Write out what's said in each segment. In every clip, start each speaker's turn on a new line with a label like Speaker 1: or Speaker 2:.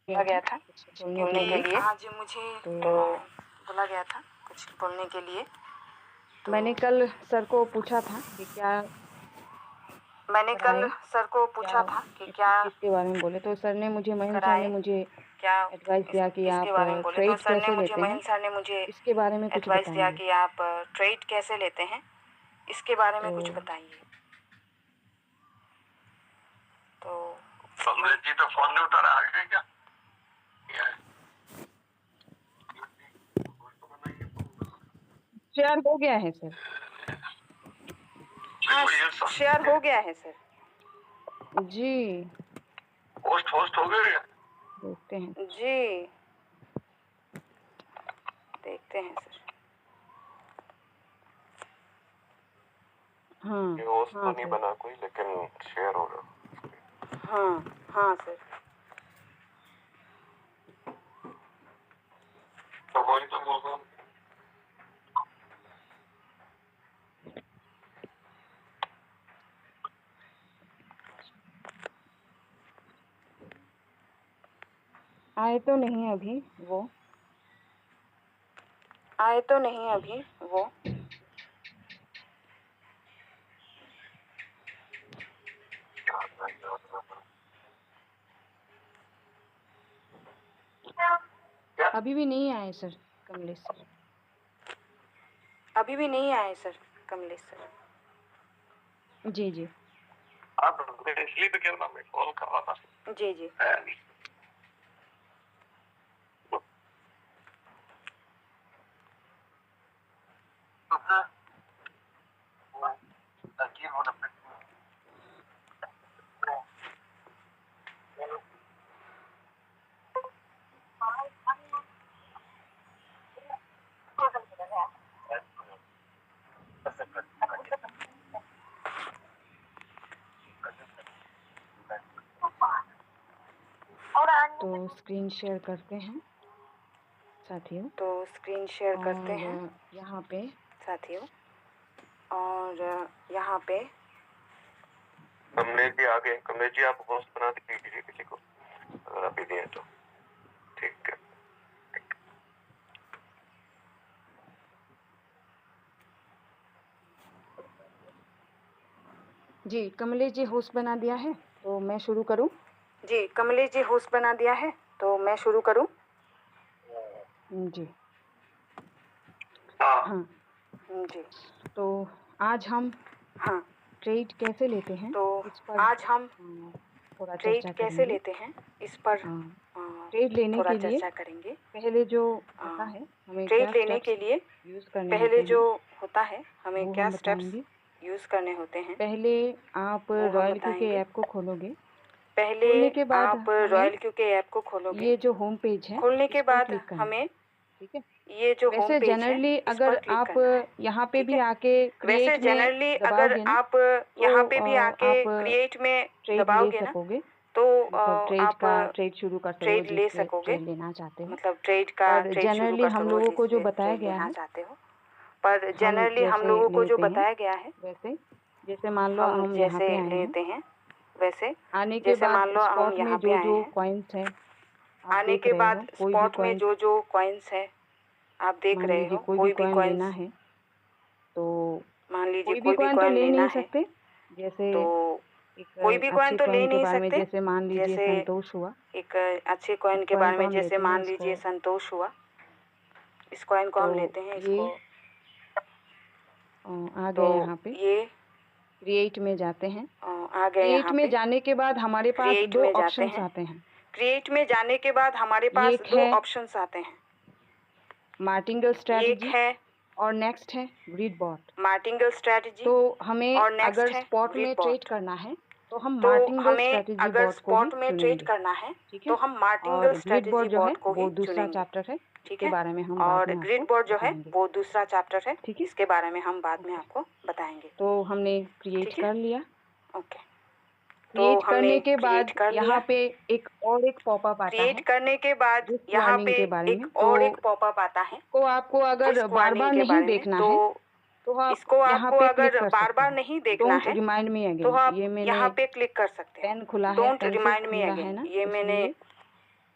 Speaker 1: बोला गया था
Speaker 2: कुछ
Speaker 1: बोलने के लिए।
Speaker 2: आज मुझे
Speaker 1: तो
Speaker 2: बोला गया था कुछ बोलने के लिए। तो
Speaker 1: मैंने कल सर को पूछा था कि क्या कराएं,
Speaker 2: सर को पूछा था कि क्या
Speaker 1: किसके बारे में बोले। तो सर ने मुझे महीन सर ने
Speaker 2: कराएं,
Speaker 1: मुझे
Speaker 2: क्या
Speaker 1: एडवाइस दिया कि
Speaker 2: किसके
Speaker 1: आप
Speaker 2: बारे में बोले। तो
Speaker 1: ट्रेड
Speaker 2: सर ने
Speaker 1: कैसे
Speaker 2: मुझे
Speaker 1: लेते हैं,
Speaker 2: महीन सर ने मुझे
Speaker 1: इसके बारे में कुछ
Speaker 2: एडवाइस दिया
Speaker 1: बताएंगे।
Speaker 2: कि आप ट्रेड कैसे लेते हैं, इसके बारे में
Speaker 1: तो
Speaker 2: कुछ बताइए। तो
Speaker 3: कमलेश जी तो फोन नहीं उठा रहा है क्या?
Speaker 1: शेयर हो गया है सर।
Speaker 2: हाँ, शेयर हो गया है सर
Speaker 1: जी,
Speaker 3: पोस्ट हो गए।
Speaker 1: देखते हैं।
Speaker 2: जी, देखते हैं सर।
Speaker 1: हाँ
Speaker 3: पोस्ट
Speaker 1: हाँ
Speaker 3: तो नहीं
Speaker 1: सर।
Speaker 3: बना कोई, लेकिन शेयर हो रहा।
Speaker 2: हाँ हाँ सर।
Speaker 3: तो वही तो बोल रहा हूँ।
Speaker 1: आए तो नहीं अभी वो,
Speaker 2: आए तो नहीं अभी वो।
Speaker 1: अभी भी नहीं आए सर कमलेश सर।
Speaker 2: अभी भी नहीं आए सर कमलेश सर।
Speaker 1: जी जी
Speaker 3: आप इसलिए तो कह रहा मैं कॉल कर रहा था।
Speaker 2: जी जी।
Speaker 1: तो स्क्रीन शेयर करते हैं साथियों।
Speaker 2: तो स्क्रीन शेयर करते हैं
Speaker 1: और यहाँ पे
Speaker 2: साथियों। और यहाँ पे
Speaker 3: कमलेश जी आ गए। कमलेश जी आप होस्ट बना दीजिए किसी को, अगर आप ही दिए तो ठीक है।
Speaker 1: जी कमलेश जी होस्ट बना दिया है, तो मैं शुरू करूं।
Speaker 2: जी कमलेश जी होस्ट बना दिया है, तो मैं शुरू करूं।
Speaker 1: जी
Speaker 3: हाँ
Speaker 1: हाँ।
Speaker 2: जी
Speaker 1: तो आज हम
Speaker 2: हाँ।
Speaker 1: ट्रेड कैसे लेते हैं
Speaker 2: तो
Speaker 1: इस पर
Speaker 2: आज हम
Speaker 1: थोड़ा
Speaker 2: ट्रेड
Speaker 1: चर्चा
Speaker 2: कैसे
Speaker 1: करेंगे।
Speaker 2: लेते हैं इस पर
Speaker 1: ट्रेड लेने
Speaker 2: थोड़ा
Speaker 1: के लिए
Speaker 2: चर्चा करेंगे।
Speaker 1: पहले जो होता है हमें क्या
Speaker 2: ट्रेड लेने
Speaker 1: स्टेप्स
Speaker 2: के लिए
Speaker 1: यूज़ करने
Speaker 2: पहले
Speaker 1: होते
Speaker 2: जो
Speaker 1: हैं
Speaker 2: होता है हमें
Speaker 1: वो
Speaker 2: क्या
Speaker 1: हम
Speaker 2: स्टेप्स
Speaker 1: बताएंगे।
Speaker 2: यूज़ करने होते हैं
Speaker 1: पहले आप
Speaker 2: वो हम
Speaker 1: रॉयल क्यू के
Speaker 2: बताएंगे।
Speaker 1: ऐप को खोलोगे।
Speaker 2: पहले
Speaker 1: खोलने के बाद
Speaker 2: आप
Speaker 1: हमें
Speaker 2: रॉयल क्यू के ऐप को खोलोगे।
Speaker 1: ये जो होम पेज है
Speaker 2: खोलने के
Speaker 1: इस पर
Speaker 2: बाद
Speaker 1: क्लिक करना है,
Speaker 2: हमें
Speaker 1: ठीक है।
Speaker 2: ये जो होम
Speaker 1: वैसे
Speaker 2: पेज है
Speaker 1: जनरली
Speaker 2: इस पर
Speaker 1: अगर
Speaker 2: क्लिक
Speaker 1: आप
Speaker 2: करना है,
Speaker 1: यहाँ पे
Speaker 2: ठीक
Speaker 1: भी
Speaker 2: है।
Speaker 1: आके
Speaker 2: वैसे
Speaker 1: क्रिएट में
Speaker 2: जनरली अगर
Speaker 1: दबाओगे ना,
Speaker 2: आप
Speaker 1: तो
Speaker 2: यहाँ पे भी आके
Speaker 1: आप
Speaker 2: क्रिएट में
Speaker 1: ट्रेड ले
Speaker 2: दबाओगे ना,
Speaker 1: सकोगे।
Speaker 2: तो
Speaker 1: मतलब
Speaker 2: आप
Speaker 1: ट्रेड शुरू कर सकोगे
Speaker 2: ट्रेड ले
Speaker 1: जिससे
Speaker 2: सकोगे।
Speaker 1: ट्रेड लेना चाहते हो।
Speaker 2: मतलब
Speaker 1: पर
Speaker 2: ट्रेड शुरू
Speaker 1: जनरली
Speaker 2: कर
Speaker 1: हम
Speaker 2: सकोगे
Speaker 1: लोगों को जो
Speaker 2: जिससे
Speaker 1: बताया
Speaker 2: ट्रेड
Speaker 1: गया
Speaker 2: लेना
Speaker 1: है,
Speaker 2: चाहते हो। पर
Speaker 1: हम
Speaker 2: जनरली हम
Speaker 1: जैसे
Speaker 2: लोगों को जो
Speaker 1: लेते हैं
Speaker 2: बताया गया है,
Speaker 1: वैसे, जैसे मान लो
Speaker 2: हम
Speaker 1: हम यहाँ
Speaker 2: जैसे
Speaker 1: पे आए हैं।
Speaker 2: लेते हैं वैसे,
Speaker 1: आने के
Speaker 2: जैसे
Speaker 1: बाद
Speaker 2: मान लो हम
Speaker 1: स्पॉट में
Speaker 2: यहाँ पे
Speaker 1: जो
Speaker 2: आए
Speaker 1: जो
Speaker 2: हैं।
Speaker 1: कॉइन्स है आप
Speaker 2: आने
Speaker 1: देख
Speaker 2: के
Speaker 1: रहे
Speaker 2: बाद
Speaker 1: हो, कोई भी
Speaker 2: स्पॉट में
Speaker 1: कॉइन,
Speaker 2: जो कॉइन्स है आप देख
Speaker 1: मान
Speaker 2: रहे
Speaker 1: लीजिए
Speaker 2: हो,
Speaker 1: कोई भी
Speaker 2: कोई भी
Speaker 1: कॉइन लेना
Speaker 2: कॉइन्स,
Speaker 1: है तो
Speaker 2: मान लीजिए
Speaker 1: कोई भी
Speaker 2: कोई भी
Speaker 1: कॉइन तो
Speaker 2: कॉइन
Speaker 1: ले
Speaker 2: लेना
Speaker 1: नहीं
Speaker 2: है,
Speaker 1: सकते। जैसे
Speaker 2: तो
Speaker 1: एक
Speaker 2: कोई भी कॉइन
Speaker 1: अच्छे
Speaker 2: तो ले
Speaker 1: कॉइन के
Speaker 2: नहीं
Speaker 1: बारे में,
Speaker 2: सकते।
Speaker 1: जैसे मान लीजिए
Speaker 2: जैसे
Speaker 1: संतोष हुआ।
Speaker 2: एक अच्छे कॉइन
Speaker 1: इस
Speaker 2: के
Speaker 1: कॉइन
Speaker 2: बारे
Speaker 1: को
Speaker 2: में,
Speaker 1: हम
Speaker 2: जैसे
Speaker 1: लेते हैं
Speaker 2: मान
Speaker 1: इसको।
Speaker 2: लीजिए संतोष हुआ, इस कॉइन को
Speaker 1: तो
Speaker 2: हम लेते हैं
Speaker 1: ये
Speaker 2: इसको।
Speaker 1: आ
Speaker 2: तो
Speaker 1: गए यहाँ पे
Speaker 2: ये
Speaker 1: क्रिएट में जाते हैं।
Speaker 2: आ गए
Speaker 1: क्रिएट
Speaker 2: यहाँ
Speaker 1: में
Speaker 2: पे।
Speaker 1: जाने के बाद हमारे पास
Speaker 2: क्रिएट
Speaker 1: दो
Speaker 2: में जाते
Speaker 1: ऑप्शंस
Speaker 2: हैं।
Speaker 1: आते हैं।
Speaker 2: क्रिएट में जाने के बाद हमारे पास
Speaker 1: एक
Speaker 2: दो
Speaker 1: है
Speaker 2: ऑप्शंस आते हैं।
Speaker 1: मार्टिंगल
Speaker 2: एक
Speaker 1: स्ट्रैटेजी
Speaker 2: है
Speaker 1: और नेक्स्ट है ग्रिड बॉट।
Speaker 2: मार्टिंगल स्ट्रैटेजी
Speaker 1: तो हमें
Speaker 2: और नेक्स्ट
Speaker 1: अगर
Speaker 2: है
Speaker 1: स्पॉट
Speaker 2: ग्रिड
Speaker 1: में ट्रेड
Speaker 2: बॉट।
Speaker 1: करना है तो हम
Speaker 2: तो
Speaker 1: मार्टिंगल
Speaker 2: हमें
Speaker 1: स्ट्रैटेजी
Speaker 2: अगर
Speaker 1: बॉट को ही
Speaker 2: स्पॉट में ट्रेड
Speaker 1: चुनेंगे,
Speaker 2: करना है
Speaker 1: ठीक
Speaker 2: तो
Speaker 1: है।
Speaker 2: हम मार्टिंगल
Speaker 1: और ग्रिड बॉट
Speaker 2: स्ट्रैटेजी
Speaker 1: जो है
Speaker 2: बॉट को ही
Speaker 1: वो दूसरा
Speaker 2: चुनेंगे,
Speaker 1: चैप्टर है,
Speaker 2: ठीक
Speaker 1: इसके
Speaker 2: है।
Speaker 1: बारे में हम बाद
Speaker 2: और
Speaker 1: में
Speaker 2: ग्रिड
Speaker 1: आपको
Speaker 2: बॉट जो है
Speaker 1: बताएंगे,
Speaker 2: वो दूसरा चैप्टर है,
Speaker 1: ठीक है।
Speaker 2: इसके बारे में हम बाद में
Speaker 1: ओके,
Speaker 2: आपको बताएंगे,
Speaker 1: तो हमने क्रिएट
Speaker 2: ठीक है।
Speaker 1: कर लिया।
Speaker 2: ओके, तो
Speaker 1: क्रिएट
Speaker 2: हमने
Speaker 1: करने के
Speaker 2: क्रिएट
Speaker 1: बाद
Speaker 2: कर
Speaker 1: यहाँ
Speaker 2: लिया।
Speaker 1: पे एक और एक पॉपअप आता
Speaker 2: क्रिएट
Speaker 1: है
Speaker 2: करने के बाद
Speaker 1: रिस्क
Speaker 2: यहाँ पे
Speaker 1: वार्निंग के बारे में।
Speaker 2: एक
Speaker 1: तो
Speaker 2: और एक पॉपअप आता है
Speaker 1: इसको आपको अगर
Speaker 2: रिस्क
Speaker 1: बार
Speaker 2: वार्निंग
Speaker 1: बार
Speaker 2: के
Speaker 1: नहीं
Speaker 2: बारे में।
Speaker 1: देखना
Speaker 2: तो
Speaker 1: है तो आप
Speaker 2: इसको
Speaker 1: यहाँ
Speaker 2: आपको
Speaker 1: पे क्लिक
Speaker 2: अगर
Speaker 1: कर
Speaker 2: बार
Speaker 1: सकते
Speaker 2: बार
Speaker 1: हो।
Speaker 2: नहीं देखना
Speaker 1: डोंट
Speaker 2: है
Speaker 1: रिमाइंड मी
Speaker 2: तो
Speaker 1: अगेन,
Speaker 2: आप
Speaker 1: ये मैंने
Speaker 2: यहाँ पे क्लिक कर सकते हो।
Speaker 1: पेन खुला है,
Speaker 2: डोंट
Speaker 1: पेन से
Speaker 2: रिमाइंड मी
Speaker 1: खुला है
Speaker 2: अगेन,
Speaker 1: ना,
Speaker 2: ये मैंने
Speaker 1: इसलिए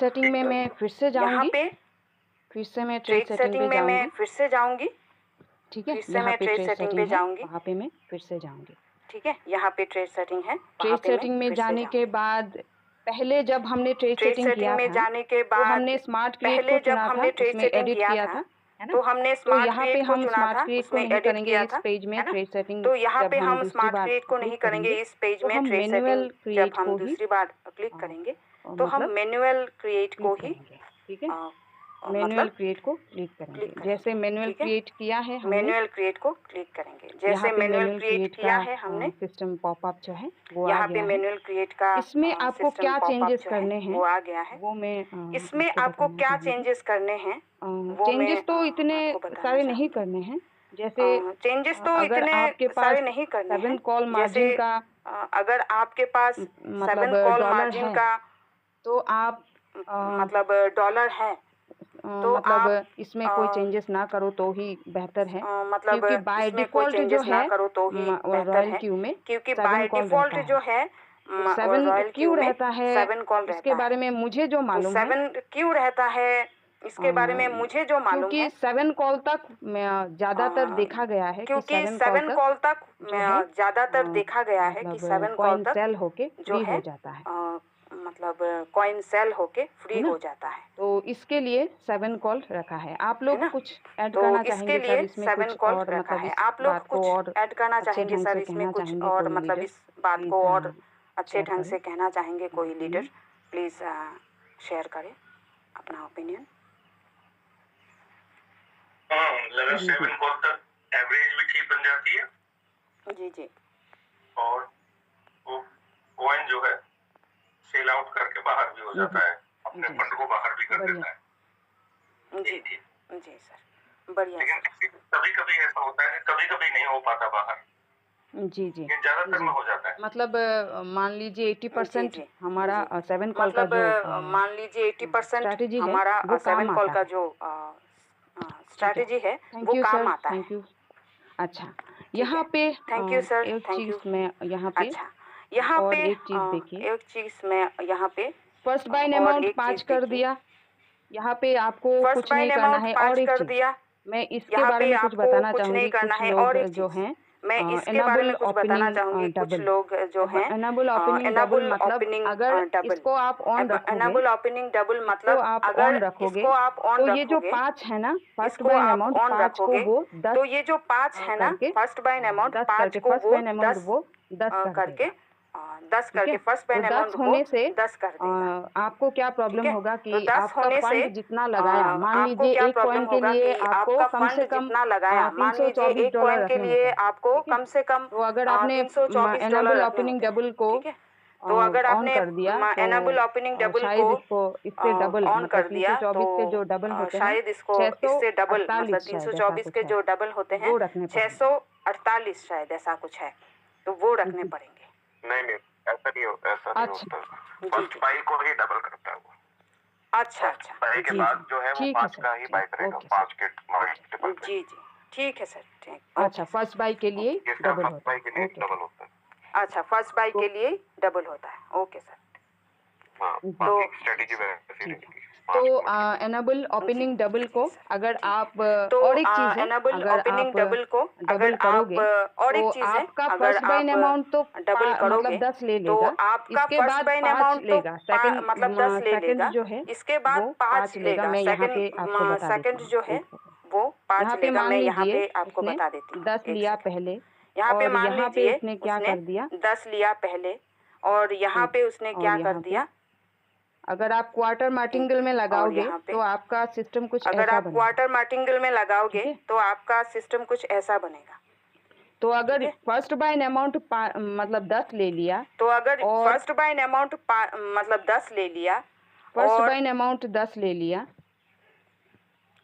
Speaker 1: सेटिंग में मैं फिर से
Speaker 2: यहाँ
Speaker 1: जाऊंगी।
Speaker 2: पे
Speaker 1: फिर से मैं ट्रेड
Speaker 2: ट्रेड
Speaker 1: सेटिंग
Speaker 2: सेटिंग
Speaker 1: पे
Speaker 2: में मैं
Speaker 1: जाऊंगी।
Speaker 2: फिर से जाऊंगी।
Speaker 1: ठीक है,
Speaker 2: फिर से
Speaker 1: यहाँ
Speaker 2: मैं
Speaker 1: पे
Speaker 2: ट्रेड
Speaker 1: ट्रेड
Speaker 2: सेटिंग
Speaker 1: सेटिंग
Speaker 2: पे
Speaker 1: है,
Speaker 2: जाऊंगी।
Speaker 1: वहाँ पे मैं फिर से जाऊंगी।
Speaker 2: ठीक है, यहाँ पे ट्रेड सेटिंग है, वहाँ
Speaker 1: ट्रेड
Speaker 2: पे मैं
Speaker 1: सेटिंग में
Speaker 2: फिर से
Speaker 1: जाने के
Speaker 2: जाऊंगी।
Speaker 1: बाद पहले जब हमने ट्रेड
Speaker 2: ट्रेड
Speaker 1: सेटिंग
Speaker 2: सेटिंग
Speaker 1: किया
Speaker 2: में
Speaker 1: था
Speaker 2: जाने के
Speaker 1: तो
Speaker 2: बाद
Speaker 1: हमने स्मार्ट क्रिएट को
Speaker 2: पहले जब
Speaker 1: चुना था,
Speaker 2: हमने ट्रेड
Speaker 1: उसमें
Speaker 2: सेटिंग
Speaker 1: एडिट
Speaker 2: किया
Speaker 1: किया
Speaker 2: था
Speaker 1: था, है ना।
Speaker 2: तो हमने
Speaker 1: तो
Speaker 2: स्मार्ट
Speaker 1: यहाँ पे
Speaker 2: क्रिएट को
Speaker 1: हम
Speaker 2: चुना
Speaker 1: स्मार्ट
Speaker 2: था,
Speaker 1: क्रिएट को
Speaker 2: उसमें
Speaker 1: नहीं
Speaker 2: एडिट
Speaker 1: करेंगे
Speaker 2: किया
Speaker 1: इस
Speaker 2: था,
Speaker 1: पेज में।
Speaker 2: है ना।
Speaker 1: ट्रेड सेटिंग
Speaker 2: तो यहाँ
Speaker 1: जब
Speaker 2: पे
Speaker 1: हम
Speaker 2: हम
Speaker 1: दूसरी
Speaker 2: स्मार्ट
Speaker 1: बार
Speaker 2: क्रिएट को नहीं
Speaker 1: क्लिक
Speaker 2: करेंगे
Speaker 1: करेंगे
Speaker 2: इस पेज
Speaker 1: तो
Speaker 2: में।
Speaker 1: हम
Speaker 2: ट्रेड सेटिंग
Speaker 1: मैनुअल
Speaker 2: जब
Speaker 1: क्रिएट
Speaker 2: हम
Speaker 1: को ही
Speaker 2: दूसरी बार क्लिक करेंगे तो हम
Speaker 1: मतलब
Speaker 2: मैनुअल क्रिएट को
Speaker 1: क्लिक
Speaker 2: ही
Speaker 1: करेंगे। ठीक है, मैनुअल
Speaker 2: मतलब
Speaker 1: क्रिएट को क्लिक करेंगे।
Speaker 2: क्लिक
Speaker 1: जैसे
Speaker 2: करेंगे।
Speaker 1: मैनुअल
Speaker 2: ठीक है,
Speaker 1: क्रिएट किया है हमने,
Speaker 2: मैनुअल क्रिएट को क्लिक करेंगे।
Speaker 1: यहाँ
Speaker 2: जैसे
Speaker 1: पे
Speaker 2: मैनुअल
Speaker 1: मैनुअल
Speaker 2: क्रिएट
Speaker 1: क्रिएट
Speaker 2: किया
Speaker 1: का
Speaker 2: है हमने,
Speaker 1: सिस्टम पॉपअप जो है वो आ
Speaker 2: यहाँ पे
Speaker 1: गया है।
Speaker 2: मैनुअल क्रिएट का
Speaker 1: इसमें आपको
Speaker 2: सिस्टम
Speaker 1: क्या
Speaker 2: पॉपअप
Speaker 1: चेंजेस
Speaker 2: जो है
Speaker 1: करने हैं
Speaker 2: वो आ गया है।
Speaker 1: वो मैं
Speaker 2: इसमें
Speaker 1: आपको
Speaker 2: आपको
Speaker 1: बताना
Speaker 2: क्या
Speaker 1: चाहूँगी।
Speaker 2: चेंजेस करने हैं वो मैं
Speaker 1: चेंजेस तो इतने
Speaker 2: आपको बताना
Speaker 1: सारे नहीं
Speaker 2: चाहूँगी।
Speaker 1: करने हैं। जैसे
Speaker 2: चेंजेस तो
Speaker 1: अगर
Speaker 2: इतने
Speaker 1: आपके पास
Speaker 2: सारे नहीं करने
Speaker 1: 7
Speaker 2: हैं।
Speaker 1: कॉल
Speaker 2: जैसे
Speaker 1: मार्जिन का
Speaker 2: अगर आपके पास
Speaker 1: मतलब
Speaker 2: 7 कॉल
Speaker 1: डॉलर
Speaker 2: मार्जिन
Speaker 1: है
Speaker 2: का
Speaker 1: तो आप अ,
Speaker 2: मतलब डॉलर है तो
Speaker 1: मतलब
Speaker 2: आप
Speaker 1: इसमें कोई चेंजेस ना करो तो ही बेहतर है,
Speaker 2: मतलब
Speaker 1: क्योंकि बाय
Speaker 2: इसमें कोई
Speaker 1: डिफ़ॉल्ट जो
Speaker 2: चेंजेस ना
Speaker 1: है
Speaker 2: करो तो ही बेहतर
Speaker 1: रॉयल
Speaker 2: है,
Speaker 1: क्यू में
Speaker 2: क्योंकि
Speaker 1: 7
Speaker 2: बाय
Speaker 1: कॉल
Speaker 2: डिफ़ॉल्ट
Speaker 1: रहता
Speaker 2: जो
Speaker 1: है।
Speaker 2: है
Speaker 1: तो 7
Speaker 2: रॉयल क्यू
Speaker 1: क्यों
Speaker 2: में
Speaker 1: रहता है
Speaker 2: 7 कॉल
Speaker 1: इसके
Speaker 2: रहता
Speaker 1: बारे
Speaker 2: है।
Speaker 1: में मुझे जो
Speaker 2: तो
Speaker 1: मालूम है,
Speaker 2: 7 क्यों रहता है इसके बारे में मुझे जो मालूम
Speaker 1: क्योंकि
Speaker 2: है,
Speaker 1: 7 कॉल तक ज़्यादातर देखा गया है कि
Speaker 2: क्योंकि
Speaker 1: 7 कॉल
Speaker 2: 7
Speaker 1: तक
Speaker 2: कॉल तक
Speaker 1: जो है
Speaker 2: ज़्यादातर देखा गया है कि
Speaker 1: मतलब
Speaker 2: 7 कॉल
Speaker 1: कॉइन
Speaker 2: तक
Speaker 1: सेल होके
Speaker 2: जो
Speaker 1: फ्री
Speaker 2: है
Speaker 1: हो जाता
Speaker 2: मतलब कॉइन सेल होके फ्री
Speaker 1: है ना।
Speaker 2: हो जाता है
Speaker 1: तो इसके लिए 7 कॉल रखा है। आप
Speaker 2: है
Speaker 1: लोग
Speaker 2: ना।
Speaker 1: कुछ ऐड
Speaker 2: तो
Speaker 1: करना
Speaker 2: इसके
Speaker 1: चाहेंगे सर
Speaker 2: लिए
Speaker 1: इसमें
Speaker 2: 7
Speaker 1: कुछ
Speaker 2: कॉल
Speaker 1: और,
Speaker 2: रखा
Speaker 1: मतलब
Speaker 2: है।
Speaker 1: इस
Speaker 2: आप लोग
Speaker 1: बात को
Speaker 2: कुछ
Speaker 1: और
Speaker 2: ऐड करना
Speaker 1: अच्छे
Speaker 2: चाहेंगे
Speaker 1: ढंग
Speaker 2: सर
Speaker 1: से
Speaker 2: इसमें
Speaker 1: कहना
Speaker 2: कुछ,
Speaker 1: चाहेंगे
Speaker 2: और
Speaker 1: कोई
Speaker 2: मतलब
Speaker 1: लीडर,
Speaker 2: इस बात
Speaker 1: प्लीज़
Speaker 2: को और अच्छे
Speaker 1: शेयर
Speaker 2: ढंग
Speaker 1: करें
Speaker 2: से कहना चाहेंगे कोई लीडर,
Speaker 1: ओपिनियन।
Speaker 2: प्लीज़ शेयर करें अपना ओपिनियन।
Speaker 3: लेवल
Speaker 1: जी जी
Speaker 3: 7 कॉल तक एवरेज भी ठीक बन जाती है
Speaker 2: जी जी
Speaker 3: और वो कॉइन जो है सेल आउट करके बाहर भी हो
Speaker 1: जी
Speaker 3: जाता है, अपने
Speaker 1: जी
Speaker 3: फंड को बाहर भी कर
Speaker 1: बढ़िया।
Speaker 3: देता है।
Speaker 2: जी
Speaker 3: ठीक है,
Speaker 2: जी सर, बढ़िया
Speaker 3: लेकिन
Speaker 2: सर।
Speaker 3: कभी कभी ऐसा होता है कि कभी कभी नहीं हो पाता बाहर,
Speaker 1: जी जी
Speaker 3: लेकिन ज्यादातर में हो जाता है।
Speaker 1: मतलब मान लीजिए
Speaker 2: जी
Speaker 1: 80%
Speaker 2: जी
Speaker 1: हमारा
Speaker 2: जी
Speaker 1: 7 कॉल का
Speaker 2: मतलब
Speaker 1: जो
Speaker 2: मान लीजिए 80%
Speaker 1: स्ट्रैटेजी है
Speaker 2: हमारा
Speaker 1: वो
Speaker 2: 7
Speaker 1: काम
Speaker 2: कॉल
Speaker 1: आता
Speaker 2: का
Speaker 1: है।
Speaker 2: जो
Speaker 1: ठीक है,
Speaker 2: स्ट्रैटेजी है
Speaker 1: थैंक
Speaker 2: वो
Speaker 1: यू
Speaker 2: काम
Speaker 1: सर,
Speaker 2: आता है।
Speaker 1: Thank you. अच्छा,
Speaker 2: ठीक
Speaker 1: यहाँ
Speaker 2: है,
Speaker 1: पे
Speaker 2: थैंक यू सर,
Speaker 1: एक
Speaker 2: थैंक यू।
Speaker 1: चीज़ में यहाँ पे
Speaker 2: अच्छा, यहाँ
Speaker 1: और
Speaker 2: पे
Speaker 1: एक चीज़ देखिए,
Speaker 2: एक चीज़ में यहाँ पे
Speaker 1: फर्स्ट बाइन
Speaker 2: और
Speaker 1: अमाउंट
Speaker 2: एक
Speaker 1: 5
Speaker 2: चीज़
Speaker 1: कर
Speaker 2: देखिए।
Speaker 1: दिया। यहाँ पे आपको
Speaker 2: फर्स्ट
Speaker 1: कुछ नहीं
Speaker 2: बाइन
Speaker 1: करना
Speaker 2: अमाउंट
Speaker 1: है।
Speaker 2: 5
Speaker 1: और एक
Speaker 2: कर
Speaker 1: चीज़
Speaker 2: दिया,
Speaker 1: मैं इसके
Speaker 2: यहाँ
Speaker 1: बारे
Speaker 2: पे
Speaker 1: में कुछ
Speaker 2: आपको
Speaker 1: बताना
Speaker 2: कुछ नहीं
Speaker 1: चाहूँगी।
Speaker 2: करना
Speaker 1: कुछ
Speaker 2: है।
Speaker 1: लोग
Speaker 2: और एक
Speaker 1: जो
Speaker 2: चीज़
Speaker 1: हैं
Speaker 2: मैं इसके बारे
Speaker 1: एनाबल
Speaker 2: में कुछ बताना
Speaker 1: ओपनिंग
Speaker 2: चाहूँगी। कुछ
Speaker 1: डबल,
Speaker 2: लोग जो हैं
Speaker 1: एनाबल ओपनिंग डबल
Speaker 2: एनाबल
Speaker 1: मतलब
Speaker 2: ओपनिंग
Speaker 1: अगर
Speaker 2: डबल,
Speaker 1: इसको आप ऑन रखोगे,
Speaker 2: एनाबल ओपनिंग डबल
Speaker 1: इसको
Speaker 2: मतलब
Speaker 1: आप
Speaker 2: अगर
Speaker 1: ऑन रखोगे
Speaker 2: इसको आप ऑन
Speaker 1: तो ये जो
Speaker 2: रखोगे,
Speaker 1: 5 है ना, फर्स्ट
Speaker 2: इसको
Speaker 1: बाइन
Speaker 2: आप
Speaker 1: अमाउंट
Speaker 2: ऑन
Speaker 1: 5 को
Speaker 2: रखोगे
Speaker 1: वो 10
Speaker 2: तो ये जो 5 है ना,
Speaker 1: करके
Speaker 2: फर्स्ट बाइन अमाउंट
Speaker 1: 10
Speaker 2: 5
Speaker 1: करके
Speaker 2: को
Speaker 1: फर्स्ट
Speaker 2: वो
Speaker 1: बाइन अमाउंट
Speaker 2: 10
Speaker 1: वो 10 कर
Speaker 2: करके
Speaker 1: देगा।
Speaker 2: 10
Speaker 1: ठीक है,
Speaker 2: करके फर्स्ट
Speaker 1: तो
Speaker 2: बाइन
Speaker 1: 10
Speaker 2: अमाउंट को
Speaker 1: होने से
Speaker 2: 10 कर देगा।
Speaker 1: आपको क्या
Speaker 2: ठीक
Speaker 1: प्रॉब्लम
Speaker 2: है,
Speaker 1: होगा
Speaker 2: तो
Speaker 1: कि
Speaker 2: 10
Speaker 1: आपका
Speaker 2: होने से
Speaker 1: फंड जितना लगाया, मान
Speaker 2: आपको
Speaker 1: लीजिए
Speaker 2: क्या
Speaker 1: एक
Speaker 2: प्रॉब्लम
Speaker 1: कॉइन के
Speaker 2: होगा
Speaker 1: लिए
Speaker 2: कि
Speaker 1: आपको
Speaker 2: आपका
Speaker 1: कम से
Speaker 2: फंड
Speaker 1: कम
Speaker 2: जितना लगाया, मान लीजिए एक कॉइन
Speaker 1: $324
Speaker 2: के
Speaker 1: रखने
Speaker 2: लिए
Speaker 1: होते हैं।
Speaker 2: आपको
Speaker 1: ठीक है,
Speaker 2: कम से कम
Speaker 1: तो अगर आपने
Speaker 2: 324 डॉलर
Speaker 1: एनाबल
Speaker 2: रखने
Speaker 1: ओपनिंग
Speaker 2: होते हैं।
Speaker 1: डबल को
Speaker 2: ठीक है, तो अगर
Speaker 1: ऑन
Speaker 2: आपने
Speaker 1: कर दिया तो
Speaker 2: एनाबल ओपनिंग डबल को
Speaker 1: शायद इसको इससे डबल
Speaker 2: ऑन
Speaker 1: मतलब
Speaker 2: कर दिया तो
Speaker 1: 324 के जो डबल होते हैं
Speaker 2: शायद इसको इससे डबल मतलब
Speaker 1: 648 शायद ऐसा
Speaker 2: 324
Speaker 1: कुछ
Speaker 2: के
Speaker 1: है,
Speaker 2: जो डबल होते हैं
Speaker 1: वो रखने पड़ेंगे।
Speaker 2: 648 शायद ऐसा कुछ है, तो वो रखने
Speaker 1: जी
Speaker 2: पड़ेंगे।
Speaker 3: नहीं, ऐसा नहीं होता, ऐसा नहीं
Speaker 1: अच्छा
Speaker 3: होता।
Speaker 2: जी
Speaker 3: फर्स्ट
Speaker 2: जी,
Speaker 3: बाई को ही डबल करता है वो।
Speaker 2: अच्छा
Speaker 3: फर्स्ट
Speaker 2: अच्छा,
Speaker 3: बाई के
Speaker 1: जी
Speaker 3: बाद
Speaker 1: जी
Speaker 3: जो है वो
Speaker 1: ठीक है
Speaker 3: 5
Speaker 1: सर,
Speaker 3: का ही बाई
Speaker 1: ठीक,
Speaker 3: करेगा,
Speaker 1: ओके सर,
Speaker 3: 5 के
Speaker 1: ओके।
Speaker 3: मल्टीपल पे।
Speaker 2: जी जी, ठीक है सर, ठीक,
Speaker 1: अच्छा,
Speaker 2: ओके सर,
Speaker 1: फर्स्ट बाई के लिए
Speaker 2: ओके।
Speaker 3: इसका
Speaker 1: डबल
Speaker 3: फर्स्ट
Speaker 1: होता
Speaker 3: बाई के लिए
Speaker 1: है। ओके
Speaker 3: डबल होता है।
Speaker 2: अच्छा, फर्स्ट बाई
Speaker 1: तो
Speaker 2: के लिए डबल होता है, ओके सर।
Speaker 3: हाँ,
Speaker 1: जी
Speaker 3: बाकी
Speaker 2: तो
Speaker 3: स्ट्रेटेजी वैसे ही
Speaker 1: ठीक है,
Speaker 3: रहेगी।
Speaker 1: तो
Speaker 3: 5 मल्टीपल।
Speaker 1: एनाबल
Speaker 2: जी
Speaker 1: ओपनिंग डबल
Speaker 2: जी
Speaker 1: को
Speaker 2: सर,
Speaker 1: अगर
Speaker 2: ठीक है।
Speaker 1: आप
Speaker 2: तो
Speaker 1: और एक चीज़ है,
Speaker 2: एनाबल
Speaker 1: अगर
Speaker 2: ओपनिंग
Speaker 1: आप
Speaker 2: डबल को अगर
Speaker 1: डबल
Speaker 2: आप
Speaker 1: करोगे
Speaker 2: और
Speaker 1: तो
Speaker 2: एक चीज़ है,
Speaker 1: आपका
Speaker 2: अगर
Speaker 1: फर्स्ट बाइन
Speaker 2: आप
Speaker 1: अमाउंट तो
Speaker 2: डबल
Speaker 1: मतलब
Speaker 2: करोगे
Speaker 1: 10 ले
Speaker 2: तो
Speaker 1: लेगा,
Speaker 2: आपका
Speaker 1: इसके
Speaker 2: फर्स्ट
Speaker 1: बाद
Speaker 2: बाइन
Speaker 1: 5
Speaker 2: अमाउंट तो
Speaker 1: लेगा। सेकंड
Speaker 2: मतलब 10 ले
Speaker 1: सेकंड
Speaker 2: लेगा,
Speaker 1: जो है
Speaker 2: इसके बाद
Speaker 1: वो
Speaker 2: 5
Speaker 1: 5 लेगा।
Speaker 2: लेगा।
Speaker 1: मैं यहाँ
Speaker 2: सेकंड
Speaker 1: पे आपको बता देती
Speaker 2: सेकंड
Speaker 1: हूँ,
Speaker 2: जो है
Speaker 1: एक सेकंड।
Speaker 2: वो 5
Speaker 1: यहाँ पे
Speaker 2: लेगा।
Speaker 1: मान
Speaker 2: मैं यहाँ
Speaker 1: लीजिए
Speaker 2: पे आपको
Speaker 1: इसने
Speaker 2: बता देती हूँ,
Speaker 1: 10
Speaker 2: एक
Speaker 1: लिया
Speaker 2: सेकंड।
Speaker 1: पहले,
Speaker 2: यहाँ पे
Speaker 1: और
Speaker 2: मान
Speaker 1: यहाँ पे
Speaker 2: लीजिए
Speaker 1: उसने क्या
Speaker 2: उसने
Speaker 1: कर दिया,
Speaker 2: 10 लिया पहले, और यहाँ पे उसने
Speaker 1: और
Speaker 2: क्या कर
Speaker 1: यहाँ पे
Speaker 2: दिया,
Speaker 1: अगर आप क्वार्टर मार्टिंगल में
Speaker 2: और
Speaker 1: लगाओगे
Speaker 2: यहाँ पे
Speaker 1: तो आपका सिस्टम कुछ
Speaker 2: अगर
Speaker 1: ऐसा
Speaker 2: आप
Speaker 1: बनेगा।
Speaker 2: क्वार्टर मार्टिंगल में लगाओगे
Speaker 1: ठीक है,
Speaker 2: तो आपका सिस्टम कुछ ऐसा बनेगा।
Speaker 1: तो
Speaker 2: ठीक
Speaker 1: अगर
Speaker 2: है,
Speaker 1: फर्स्ट बाइन अमाउंट मतलब 10 ले लिया,
Speaker 2: तो अगर
Speaker 1: और
Speaker 2: फर्स्ट बाइन अमाउंट मतलब 10 ले लिया,
Speaker 1: फर्स्ट
Speaker 2: और
Speaker 1: बाइन अमाउंट 10 ले लिया,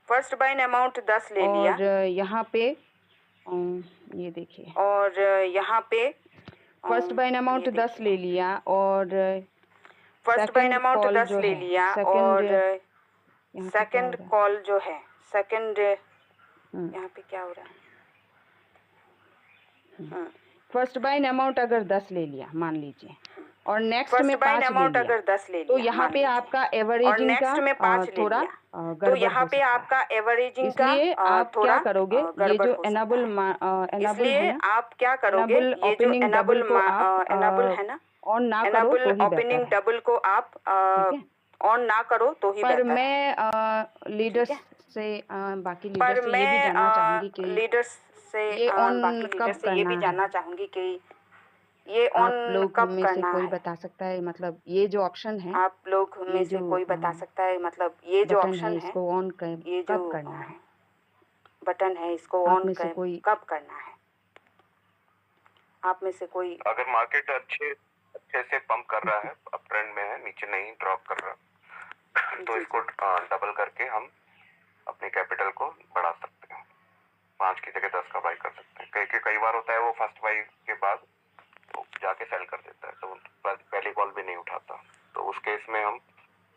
Speaker 2: फर्स्ट बाइन अमाउंट 10 ले लिया,
Speaker 1: और यहाँ पे ये देखिए,
Speaker 2: और यहाँ पे
Speaker 1: फर्स्ट बाइन अमाउंट
Speaker 2: ये
Speaker 1: 10
Speaker 2: देखिए,
Speaker 1: ले लिया, और
Speaker 2: फर्स्ट बाइन
Speaker 1: सेकंड
Speaker 2: अमाउंट
Speaker 1: कॉल
Speaker 2: 10
Speaker 1: जो
Speaker 2: ले
Speaker 1: है,
Speaker 2: लिया,
Speaker 1: सेकंड
Speaker 2: और
Speaker 1: यहाँ पे क्या हो
Speaker 2: सेकंड
Speaker 1: रहा है,
Speaker 2: कॉल जो है, सेकंड
Speaker 1: हम्म,
Speaker 2: यहाँ पे क्या हो रहा है।
Speaker 1: फर्स्ट बाइन अमाउंट अगर 10 ले लिया मान लीजिए, और नेक्स्ट
Speaker 2: फर्स्ट
Speaker 1: में
Speaker 2: बाइंग
Speaker 1: 5 ले
Speaker 2: अमाउंट
Speaker 1: लिया,
Speaker 2: अगर 10 ले
Speaker 1: तो
Speaker 2: लिया
Speaker 1: यहाँ
Speaker 2: मान
Speaker 1: पे
Speaker 2: लीजिए,
Speaker 1: आपका
Speaker 2: और
Speaker 1: एवरेजिंग का
Speaker 2: नेक्स्ट में 5 ले
Speaker 1: थोड़ा
Speaker 2: लिया, तो
Speaker 1: गड़बड़
Speaker 2: यहाँ
Speaker 1: हो
Speaker 2: पे
Speaker 1: सकता है।
Speaker 2: आपका एवरेजिंग का
Speaker 1: इसलिए आप क्या
Speaker 2: थोड़ा
Speaker 1: करोगे, ये
Speaker 2: गड़बड़
Speaker 1: जो
Speaker 2: हो सकता
Speaker 1: एनाबल
Speaker 2: है।
Speaker 1: एनाबल है
Speaker 2: इसलिए
Speaker 1: ना,
Speaker 2: आप क्या करोगे,
Speaker 1: एनाबल
Speaker 2: ये जो
Speaker 1: ओपनिंग डबल को आप
Speaker 2: एनाबल है ना,
Speaker 1: ऑन ना करो
Speaker 2: एनाबल
Speaker 1: तो ही बेहतर
Speaker 2: ओपनिंग
Speaker 1: है,
Speaker 2: डबल को आप
Speaker 1: ठीक है।
Speaker 2: ऑन ना करो तो ही
Speaker 1: पर
Speaker 2: बेहतर है,
Speaker 1: मैं लीडर्स
Speaker 2: ठीक है।
Speaker 1: से बाकी लीडर्स
Speaker 2: पर
Speaker 1: से ये भी
Speaker 2: मैं
Speaker 1: जानना चाहूँगी कि
Speaker 2: लीडर्स से
Speaker 1: ये ऑन
Speaker 2: बाकी लीडर
Speaker 1: कब
Speaker 2: से ये भी
Speaker 1: करना है।
Speaker 2: जानना चाहूँगी कि ये
Speaker 1: आप
Speaker 2: ऑन
Speaker 1: लोग
Speaker 2: कब
Speaker 1: में से
Speaker 2: करना
Speaker 1: कोई
Speaker 2: है।
Speaker 1: बता सकता है, मतलब ये जो ऑप्शन है,
Speaker 2: आप लोग में
Speaker 1: ये
Speaker 2: से
Speaker 1: जो
Speaker 2: कोई बता सकता है, मतलब ये जो
Speaker 1: बटन है,
Speaker 2: ऑप्शन है,
Speaker 1: इसको ऑन
Speaker 2: ये जो
Speaker 1: कब करना है?
Speaker 2: बटन है, इसको
Speaker 1: आप
Speaker 2: ऑन
Speaker 1: में से कोई
Speaker 2: कब करना है? आप में से कोई,
Speaker 3: अगर मार्केट अच्छे से पंप कर रहा है, अप ट्रेंड में है, नीचे नहीं ड्रॉप कर रहा, तो
Speaker 2: जी,
Speaker 3: इसको डबल करके हम अपने कैपिटल को बढ़ा सकते हैं। 5 की जगह 10 का बाई कर सकते हैं। कई बार होता है वो फर्स्ट बाई के बाद वो जाके सेल कर देता है, तो पहली कॉल भी नहीं उठाता, तो उस केस में हम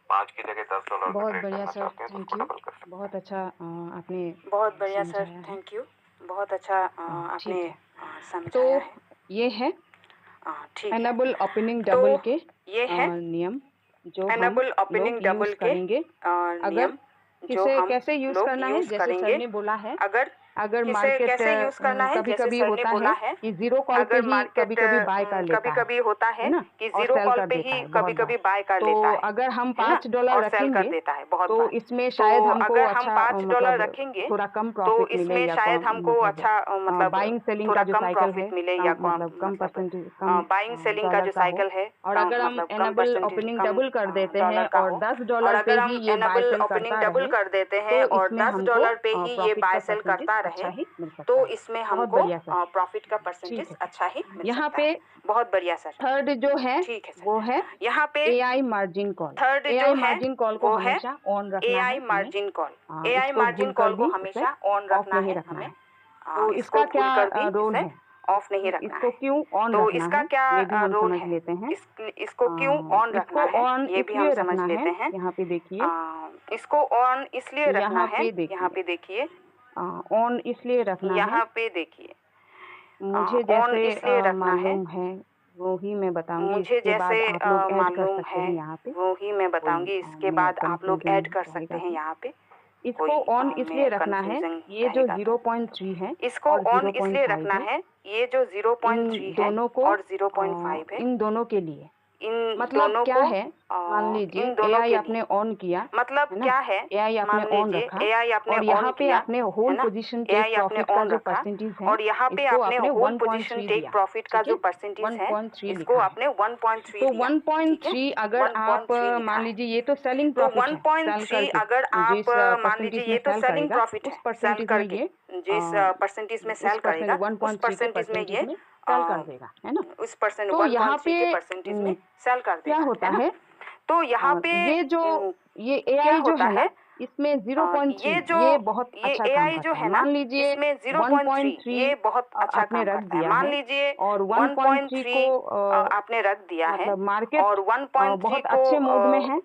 Speaker 3: 5 की जगह $10
Speaker 1: बहुत
Speaker 3: ट्रेड
Speaker 1: बढ़िया
Speaker 3: करना
Speaker 1: सर,
Speaker 3: चाहते हैं, तो
Speaker 1: थैंक
Speaker 3: उसको
Speaker 1: यू।
Speaker 3: डबल कर सकते हैं।
Speaker 1: बहुत अच्छा आपने
Speaker 2: बहुत बढ़िया सर,
Speaker 1: समझाया है।
Speaker 2: Thank you. बहुत अच्छा
Speaker 1: ठीक
Speaker 2: आपने
Speaker 1: है,
Speaker 2: समझाया
Speaker 1: तो
Speaker 2: है।
Speaker 1: ये है
Speaker 2: ठीक है,
Speaker 1: एनेबल ओपनिंग
Speaker 2: तो
Speaker 1: डबल के
Speaker 2: ये है
Speaker 1: नियम जो हम
Speaker 2: एनेबल ओपनिंग
Speaker 1: लोग
Speaker 2: डबल
Speaker 1: यूज़
Speaker 2: के
Speaker 1: करेंगे। अगर
Speaker 2: नियम जो
Speaker 1: किसे
Speaker 2: हम
Speaker 1: कैसे यूज़
Speaker 2: लोग
Speaker 1: करना है,
Speaker 2: यूज़
Speaker 1: जैसे सर
Speaker 2: करेंगे।
Speaker 1: ने बोला है,
Speaker 2: अगर किसे
Speaker 1: मार्केट
Speaker 2: कैसे यूज़ करना है,
Speaker 1: कभी
Speaker 2: जैसे
Speaker 1: कभी
Speaker 2: सर ने
Speaker 1: होता
Speaker 2: बोला
Speaker 1: है
Speaker 2: है,
Speaker 1: कि जीरो कॉल पे
Speaker 2: अगर
Speaker 1: ही
Speaker 2: मार्केट
Speaker 1: कभी कभी बाय कर लेता
Speaker 2: कभी कभी होता है
Speaker 1: ना,
Speaker 2: कि
Speaker 1: और
Speaker 2: जीरो
Speaker 1: सेल
Speaker 2: कॉल
Speaker 1: कर
Speaker 2: पे
Speaker 1: देता
Speaker 2: ही
Speaker 1: है
Speaker 2: कभी
Speaker 1: बहुत
Speaker 2: कभी
Speaker 1: बार।
Speaker 2: बाय कर
Speaker 1: तो
Speaker 2: लेता है
Speaker 1: अगर हम
Speaker 2: है ना,
Speaker 1: $5
Speaker 2: और सेल कर
Speaker 1: रखेंगे
Speaker 2: देता है बहुत
Speaker 1: तो
Speaker 2: बार।
Speaker 1: इसमें
Speaker 2: तो
Speaker 1: शायद हमको
Speaker 2: अगर हम
Speaker 1: अच्छा
Speaker 2: $5
Speaker 1: मतलब
Speaker 2: रखेंगे
Speaker 1: थोड़ा कम
Speaker 2: तो
Speaker 1: प्रॉफिट मिले,
Speaker 2: इसमें
Speaker 1: या
Speaker 2: शायद
Speaker 1: कम
Speaker 2: हमको
Speaker 1: मतलब
Speaker 2: अच्छा मतलब
Speaker 1: बाइंग सेलिंग
Speaker 2: थोड़ा
Speaker 1: का जो
Speaker 2: कम
Speaker 1: साइकिल है,
Speaker 2: प्रॉफिट मिले, या
Speaker 1: कम मतलब कम
Speaker 2: मतलब
Speaker 1: परसेंटेज, कम
Speaker 2: बाइंग सेलिंग का
Speaker 1: डॉलर
Speaker 2: जो
Speaker 1: का हो।
Speaker 2: साइकिल है,
Speaker 1: और अगर हम
Speaker 2: मतलब कम
Speaker 1: एनेबल
Speaker 2: परसेंटेज,
Speaker 1: ओपनिंग
Speaker 2: कम
Speaker 1: डबल कर देते
Speaker 2: डॉलर
Speaker 1: हैं
Speaker 2: का
Speaker 1: और
Speaker 2: हो। और
Speaker 1: $10 पे
Speaker 2: अगर हम
Speaker 1: ही ये बाय
Speaker 2: एनेबल
Speaker 1: सेल
Speaker 2: ओपनिंग
Speaker 1: करता
Speaker 2: डबल
Speaker 1: रहे,
Speaker 2: कर देते
Speaker 1: तो
Speaker 2: हैं और
Speaker 1: इसमें हमको
Speaker 2: $10 पे ही ये
Speaker 1: प्रॉफिट का
Speaker 2: बाय सेल
Speaker 1: परसेंटेज
Speaker 2: करता
Speaker 1: अच्छा
Speaker 2: रहे,
Speaker 1: ही मिल सकता
Speaker 2: तो
Speaker 1: है।
Speaker 2: इसमें
Speaker 1: बहुत
Speaker 2: हमको
Speaker 1: बढ़िया सर,
Speaker 2: प्रॉफिट का
Speaker 1: ठीक
Speaker 2: परसेंटेज
Speaker 1: है।
Speaker 2: अच्छा ही मिल
Speaker 1: यहाँ
Speaker 2: सकता
Speaker 1: पे
Speaker 2: है। बहुत बढ़िया सर,
Speaker 1: थर्ड जो है
Speaker 2: ठीक है
Speaker 1: वो
Speaker 2: सर।
Speaker 1: है
Speaker 2: यहाँ पे
Speaker 1: एआई मार्जिन कॉल।
Speaker 2: थर्ड जो
Speaker 1: एआई
Speaker 2: है
Speaker 1: मार्जिन कॉल को
Speaker 2: वो है
Speaker 1: हमेशा ऑन रखना है
Speaker 2: एआई
Speaker 1: हमें,
Speaker 2: मार्जिन कॉल। एआई
Speaker 1: इसको
Speaker 2: मार्जिन
Speaker 1: भूलकर
Speaker 2: कॉल को
Speaker 1: भी इसे
Speaker 2: हमेशा ऑन
Speaker 1: ऑफ
Speaker 2: रखना
Speaker 1: नहीं
Speaker 2: है
Speaker 1: रखना
Speaker 2: हमें,
Speaker 1: है। तो
Speaker 2: इसको
Speaker 1: इसका क्या
Speaker 2: भूलकर भी
Speaker 1: रोल
Speaker 2: इसे
Speaker 1: है,
Speaker 2: ऑफ नहीं रखना
Speaker 1: इसको
Speaker 2: है।
Speaker 1: क्यों ऑन
Speaker 2: तो
Speaker 1: रखना
Speaker 2: इसका
Speaker 1: है,
Speaker 2: क्या
Speaker 1: ये भी हम
Speaker 2: रोल
Speaker 1: समझ
Speaker 2: है,
Speaker 1: लेते हैं।
Speaker 2: इसको क्यों ऑन रखना
Speaker 1: इसको
Speaker 2: है,
Speaker 1: ऑन
Speaker 2: ये भी हम
Speaker 1: इसलिए
Speaker 2: समझ
Speaker 1: रखना है,
Speaker 2: लेते हैं।
Speaker 1: यहाँ पे देखिए,
Speaker 2: इसको ऑन इसलिए रखना
Speaker 1: यहाँ
Speaker 2: है,
Speaker 1: पे
Speaker 2: यहाँ
Speaker 1: देखिए,
Speaker 2: पे देखिए,
Speaker 1: ऑन इसलिए रखना है,
Speaker 2: यहाँ पे देखिए,
Speaker 1: मुझे
Speaker 2: ऑन
Speaker 1: जैसे
Speaker 2: इसलिए रखना है,
Speaker 1: मालूम है वो ही मैं बताऊंगी,
Speaker 2: मुझे
Speaker 1: इसके बाद
Speaker 2: जैसे
Speaker 1: आप लोग ऐड कर
Speaker 2: मालूम
Speaker 1: सकते
Speaker 2: है
Speaker 1: हैं यहाँ पे,
Speaker 2: वो ही मैं
Speaker 1: कोई
Speaker 2: बताऊंगी, इसके
Speaker 1: में
Speaker 2: बाद आप लोग
Speaker 1: कंफ्यूजन
Speaker 2: ऐड कर सकते
Speaker 1: रहेगा
Speaker 2: हैं
Speaker 1: तो।
Speaker 2: यहाँ पे,
Speaker 1: इसको ऑन इसलिए
Speaker 2: में
Speaker 1: रखना है,
Speaker 2: कंफ्यूजन
Speaker 1: ये जो
Speaker 2: रहेगा तो।
Speaker 1: 0.3 है
Speaker 2: इसको
Speaker 1: और
Speaker 2: ऑन इसलिए
Speaker 1: 0.5
Speaker 2: रखना
Speaker 1: है,
Speaker 2: है, ये जो
Speaker 1: इन
Speaker 2: 0.3 है
Speaker 1: दोनों को
Speaker 2: और 0.5 है,
Speaker 1: इन दोनों के लिए
Speaker 2: इन
Speaker 1: मतलब
Speaker 2: दोनों
Speaker 1: क्या
Speaker 2: को
Speaker 1: है, मान लीजिए
Speaker 2: इन दोनों
Speaker 1: एआई
Speaker 2: के
Speaker 1: आपने
Speaker 2: लिए
Speaker 1: ऑन किया
Speaker 2: मतलब
Speaker 1: है ना,
Speaker 2: क्या है,
Speaker 1: एआई आपने
Speaker 2: मान
Speaker 1: ऑन
Speaker 2: लीजिए
Speaker 1: रखा
Speaker 2: एआई आपने
Speaker 1: और
Speaker 2: ऑन
Speaker 1: यहाँ पे
Speaker 2: किया
Speaker 1: आपने
Speaker 2: है
Speaker 1: होल
Speaker 2: ना,
Speaker 1: पोजीशन टेक
Speaker 2: एआई आपने
Speaker 1: प्रॉफिट का
Speaker 2: ऑन
Speaker 1: जो
Speaker 2: रखा
Speaker 1: परसेंटेज है,
Speaker 2: और यहाँ पे
Speaker 1: इसको
Speaker 2: आपने
Speaker 1: आपने
Speaker 2: होल
Speaker 1: 1.3
Speaker 2: पोजीशन टेक
Speaker 1: दिया,
Speaker 2: प्रॉफिट का
Speaker 1: ठीक
Speaker 2: जो
Speaker 1: है,
Speaker 2: परसेंटेज है
Speaker 1: 1.3
Speaker 2: इसको
Speaker 1: लिखा है।
Speaker 2: आपने 1.3
Speaker 1: तो
Speaker 2: दिया, ठीक है,
Speaker 1: 1.3 अगर आप
Speaker 2: 1.3 लिखा
Speaker 1: मान
Speaker 2: है।
Speaker 1: लीजिए ये तो सेलिंग
Speaker 2: तो
Speaker 1: प्रॉफिट है, सेल
Speaker 2: 1.3
Speaker 1: करके
Speaker 2: अगर आप
Speaker 1: जिस
Speaker 2: मान लीजिए
Speaker 1: परसेंटेज में
Speaker 2: ये तो
Speaker 1: सेल
Speaker 2: सेलिंग
Speaker 1: करेगा
Speaker 2: प्रॉफिट
Speaker 1: उस
Speaker 2: है, सेल
Speaker 1: परसेंटेज में
Speaker 2: करके
Speaker 1: ये
Speaker 2: जिस परसेंटेज में
Speaker 1: उस
Speaker 2: सेल करेगा, उस
Speaker 1: 1.3 के
Speaker 2: परसेंटेज में
Speaker 1: परसेंटेज
Speaker 2: ये
Speaker 1: में सेल कर देगा, है ना।
Speaker 2: उस परसेंट
Speaker 1: तो यहाँ
Speaker 2: 1.3 के
Speaker 1: पे
Speaker 2: परसेंटेज में सेल कर
Speaker 1: क्या
Speaker 2: देगा,
Speaker 1: होता
Speaker 2: है ना।
Speaker 1: है,
Speaker 2: तो यहाँ पे
Speaker 1: ये जो ये
Speaker 2: क्या
Speaker 1: एआई जो
Speaker 2: होता
Speaker 1: है ना,
Speaker 2: है,
Speaker 1: इसमें 0.3
Speaker 2: ये जो
Speaker 1: ये बहुत
Speaker 2: ये
Speaker 1: अच्छा काम
Speaker 2: एआई जो
Speaker 1: करता
Speaker 2: है
Speaker 1: है।
Speaker 2: ना,
Speaker 1: मान लीजिए
Speaker 2: इसमें 0.3 ये
Speaker 1: 1.3
Speaker 2: बहुत अच्छा
Speaker 1: आपने
Speaker 2: काम
Speaker 1: रख
Speaker 2: करता है।
Speaker 1: दिया
Speaker 2: मान
Speaker 1: है
Speaker 2: लीजिए
Speaker 1: और 1.3 को
Speaker 2: 1.3 आपने रख दिया है
Speaker 1: मतलब मार्केट
Speaker 2: और 1.3
Speaker 1: बहुत
Speaker 2: को
Speaker 1: अच्छे मोड में है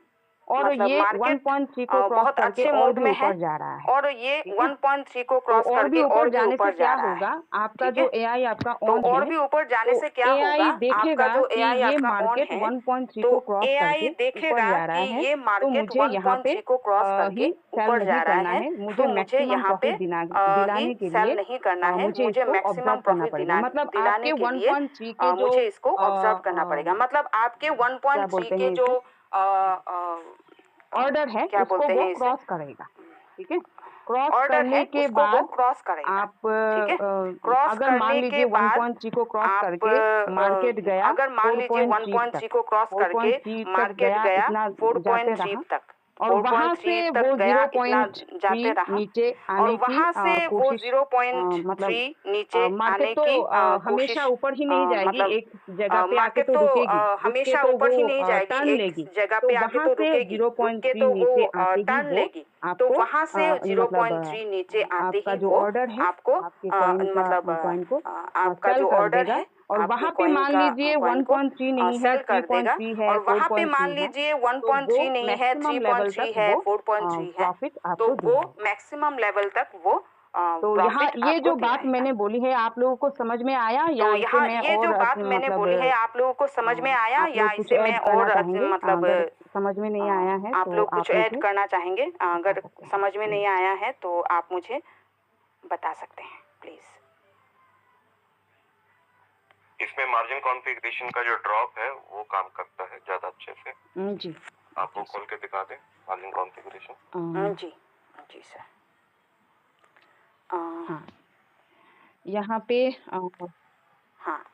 Speaker 1: और
Speaker 2: मतलब
Speaker 1: ये
Speaker 2: मार्केट
Speaker 1: 1.3 को क्रॉस
Speaker 2: बहुत
Speaker 1: करके
Speaker 2: अच्छे
Speaker 1: और
Speaker 2: मोड
Speaker 1: भी
Speaker 2: में है
Speaker 1: ऊपर जा रहा है,
Speaker 2: और ये
Speaker 1: ठीक है।
Speaker 2: 1.3 को
Speaker 1: तो
Speaker 2: क्रॉस
Speaker 1: और भी
Speaker 2: करके
Speaker 1: ऊपर
Speaker 2: और भी
Speaker 1: जाने से
Speaker 2: ऊपर जा
Speaker 1: क्या
Speaker 2: रहा
Speaker 1: होगा,
Speaker 2: है,
Speaker 1: आपका
Speaker 2: ठीक है।
Speaker 1: जो एआई आपका
Speaker 2: तो
Speaker 1: ऑन
Speaker 2: और
Speaker 1: है,
Speaker 2: भी ऊपर जाने
Speaker 1: तो
Speaker 2: से क्या होगा,
Speaker 1: एआई
Speaker 2: आपका
Speaker 1: देखेगा
Speaker 2: जो
Speaker 1: कि
Speaker 2: एआई
Speaker 1: ये
Speaker 2: आपका ऑन
Speaker 1: मार्केट
Speaker 2: है,
Speaker 1: 1.3
Speaker 2: तो
Speaker 1: को क्रॉस
Speaker 2: एआई
Speaker 1: करके ऊपर
Speaker 2: देखेगा
Speaker 1: जा रहा
Speaker 2: कि
Speaker 1: है,
Speaker 2: ये
Speaker 1: तो
Speaker 2: मार्केट
Speaker 1: मुझे यहाँ पे
Speaker 2: 1.3 को क्रॉस करके
Speaker 1: ही सेल
Speaker 2: ऊपर
Speaker 1: नहीं
Speaker 2: जा रहा
Speaker 1: करना
Speaker 2: है,
Speaker 1: है, मुझे
Speaker 2: तो मुझे
Speaker 1: मैक्सिमम
Speaker 2: यहाँ पे
Speaker 1: प्रॉफिट
Speaker 2: ही
Speaker 1: दिलाने के
Speaker 2: सेल
Speaker 1: लिए
Speaker 2: नहीं करना है,
Speaker 1: मुझे
Speaker 2: मुझे
Speaker 1: इसको
Speaker 2: मैक्सिमम
Speaker 1: ऑब्जर्व करना
Speaker 2: प्रॉफिट
Speaker 1: पड़ेगा। मतलब
Speaker 2: दिलाने
Speaker 1: आपके
Speaker 2: के लिए
Speaker 1: 1.3 के जो
Speaker 2: मुझे इसको ऑब्जर्व करना पड़ेगा। मतलब आपके
Speaker 1: क्या
Speaker 2: 1.3
Speaker 1: बोलते
Speaker 2: के
Speaker 1: हैं
Speaker 2: जो
Speaker 1: इसे, ऑर्डर है,
Speaker 2: क्या
Speaker 1: उसको
Speaker 2: बोलते
Speaker 1: वो
Speaker 2: हैं इसे,
Speaker 1: क्रॉस करेगा, ठीक है। क्रॉस
Speaker 2: ऑर्डर है,
Speaker 1: करने के
Speaker 2: उसको वो
Speaker 1: बाद
Speaker 2: क्रॉस करेगा,
Speaker 1: आप
Speaker 2: ठीक है। क्रॉस
Speaker 1: अगर मान
Speaker 2: करने के
Speaker 1: लीजिए
Speaker 2: बाद
Speaker 1: 1.3 को क्रॉस
Speaker 2: आप
Speaker 1: करके मार्केट गया
Speaker 2: अगर मान लीजिए
Speaker 1: 4.3 तक,
Speaker 2: 1.3 को क्रॉस करके
Speaker 1: 4.3 तक
Speaker 2: मार्केट
Speaker 1: गया,
Speaker 2: गया
Speaker 1: इतना जाते
Speaker 2: 4.3
Speaker 1: रहा
Speaker 2: तक,
Speaker 1: और वहां
Speaker 2: 4.3
Speaker 1: से
Speaker 2: तक
Speaker 1: वो
Speaker 2: गया, इतना जाते
Speaker 1: 0.3
Speaker 2: रहा
Speaker 1: नीचे
Speaker 2: और
Speaker 1: आने की
Speaker 2: वहां से वो
Speaker 1: कोशिश, मतलब
Speaker 2: 0.3 नीचे
Speaker 1: मार्केट
Speaker 2: आने
Speaker 1: तो
Speaker 2: की
Speaker 1: हमेशा
Speaker 2: कोशिश,
Speaker 1: ऊपर ही नहीं जाएगी,
Speaker 2: मतलब
Speaker 1: एक जगह पे आके
Speaker 2: मार्केट
Speaker 1: तो
Speaker 2: तो
Speaker 1: रुकेगी, रुक के
Speaker 2: हमेशा
Speaker 1: तो
Speaker 2: ऊपर
Speaker 1: वो
Speaker 2: ही नहीं जाएगी,
Speaker 1: टर्न
Speaker 2: एक
Speaker 1: लेगी,
Speaker 2: जगह
Speaker 1: तो
Speaker 2: पे आके
Speaker 1: वहां
Speaker 2: तो
Speaker 1: से
Speaker 2: रुकेगी, रुक के
Speaker 1: 0.3
Speaker 2: तो वो
Speaker 1: नीचे आते ही
Speaker 2: टर्न
Speaker 1: वो
Speaker 2: लेगी, तो
Speaker 1: आपको
Speaker 2: वहां से
Speaker 1: मतलब
Speaker 2: 0.3 नीचे आते
Speaker 1: आपका
Speaker 2: ही
Speaker 1: जो
Speaker 2: वो
Speaker 1: ऑर्डर है,
Speaker 2: आपको
Speaker 1: आपके कॉइन को
Speaker 2: आपका
Speaker 1: सेल
Speaker 2: जो
Speaker 1: कर
Speaker 2: ऑर्डर
Speaker 1: देगा।
Speaker 2: है,
Speaker 1: और
Speaker 2: आपके
Speaker 1: वहां पे
Speaker 2: कॉइन
Speaker 1: मान
Speaker 2: का
Speaker 1: लीजिए
Speaker 2: कॉइन को
Speaker 1: 1.3 नहीं है,
Speaker 2: सेल कर देगा
Speaker 1: 3.3 है,
Speaker 2: और वहां पे मान
Speaker 1: 4.3 है,
Speaker 2: लीजिए
Speaker 1: तो वो
Speaker 2: 1.3 नहीं है,
Speaker 1: मैक्सिमम लेवल
Speaker 2: 3.3
Speaker 1: तक
Speaker 2: है,
Speaker 1: वो
Speaker 2: 4.3 है,
Speaker 1: प्रॉफिट
Speaker 2: तो
Speaker 1: आपको
Speaker 2: वो
Speaker 1: दिलाएगा।
Speaker 2: मैक्सिमम लेवल तक वो
Speaker 1: तो यहाँ
Speaker 2: प्रॉफिट
Speaker 1: ये
Speaker 2: आपको
Speaker 1: जो बात
Speaker 2: दिलाएगा।
Speaker 1: मैंने बोली है आप लोगों को समझ में आया या
Speaker 2: तो
Speaker 1: इसे
Speaker 2: यहाँ
Speaker 1: मैं
Speaker 2: ये
Speaker 1: और
Speaker 2: जो बात मैंने
Speaker 1: मतलब
Speaker 2: बोली है आप लोगों को समझ में आया
Speaker 1: आप
Speaker 2: या
Speaker 1: लोग कुछ
Speaker 2: इसे मैं
Speaker 1: ऐड करना
Speaker 2: और
Speaker 1: चाहेंगे?
Speaker 2: मतलब
Speaker 1: अगर समझ में नहीं आया है
Speaker 2: आप
Speaker 1: तो
Speaker 2: लोग कुछ
Speaker 1: आप
Speaker 2: ऐड
Speaker 1: मुझे
Speaker 2: करना चाहेंगे?
Speaker 1: बता
Speaker 2: अगर
Speaker 1: सकते हैं
Speaker 2: समझ में नहीं
Speaker 1: प्लीज।
Speaker 2: आया है तो आप मुझे बता सकते हैं प्लीज़।
Speaker 3: इसमें मार्जिन कॉन्फ़िगरेशन का जो ड्रॉप है वो काम करता है ज़्यादा अच्छे से।
Speaker 1: जी
Speaker 3: आपको
Speaker 1: जी
Speaker 3: खोल के दिखा दें मार्जिन कॉन्फ़िगरेशन?
Speaker 2: जी जी सर।
Speaker 1: हाँ यहाँ पे
Speaker 2: हाँ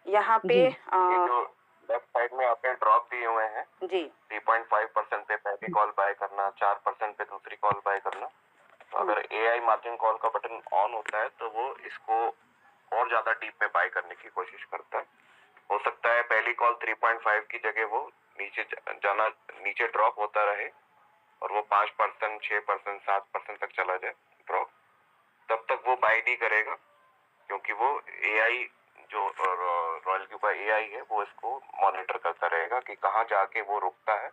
Speaker 2: यहाँ पे
Speaker 1: जी
Speaker 3: ये जो लेफ्ट साइड में आपने ड्रॉप दिए हुए हैं
Speaker 2: जी
Speaker 3: 3.5% पे पहली कॉल बाय करना, 4% पे दूसरी कॉल बाय करना। तो अगर AI मार्जिन कॉल का बटन ऑन होता है तो वो इसको और ज़्यादा डीप में बाय करने की कोशिश करता है। हो सकता है पहली कॉल 3.5 की जगह वो नीचे ड्रॉप होता रहे और वो 5%, 6%, 7% तक चला जाए ड्रॉप, तब तक वो बाय नहीं करेगा, क्योंकि वो AI जो रॉयल क्यू का AI है वो इसको मॉनिटर करता रहेगा कि कहाँ जाके वो रुकता है।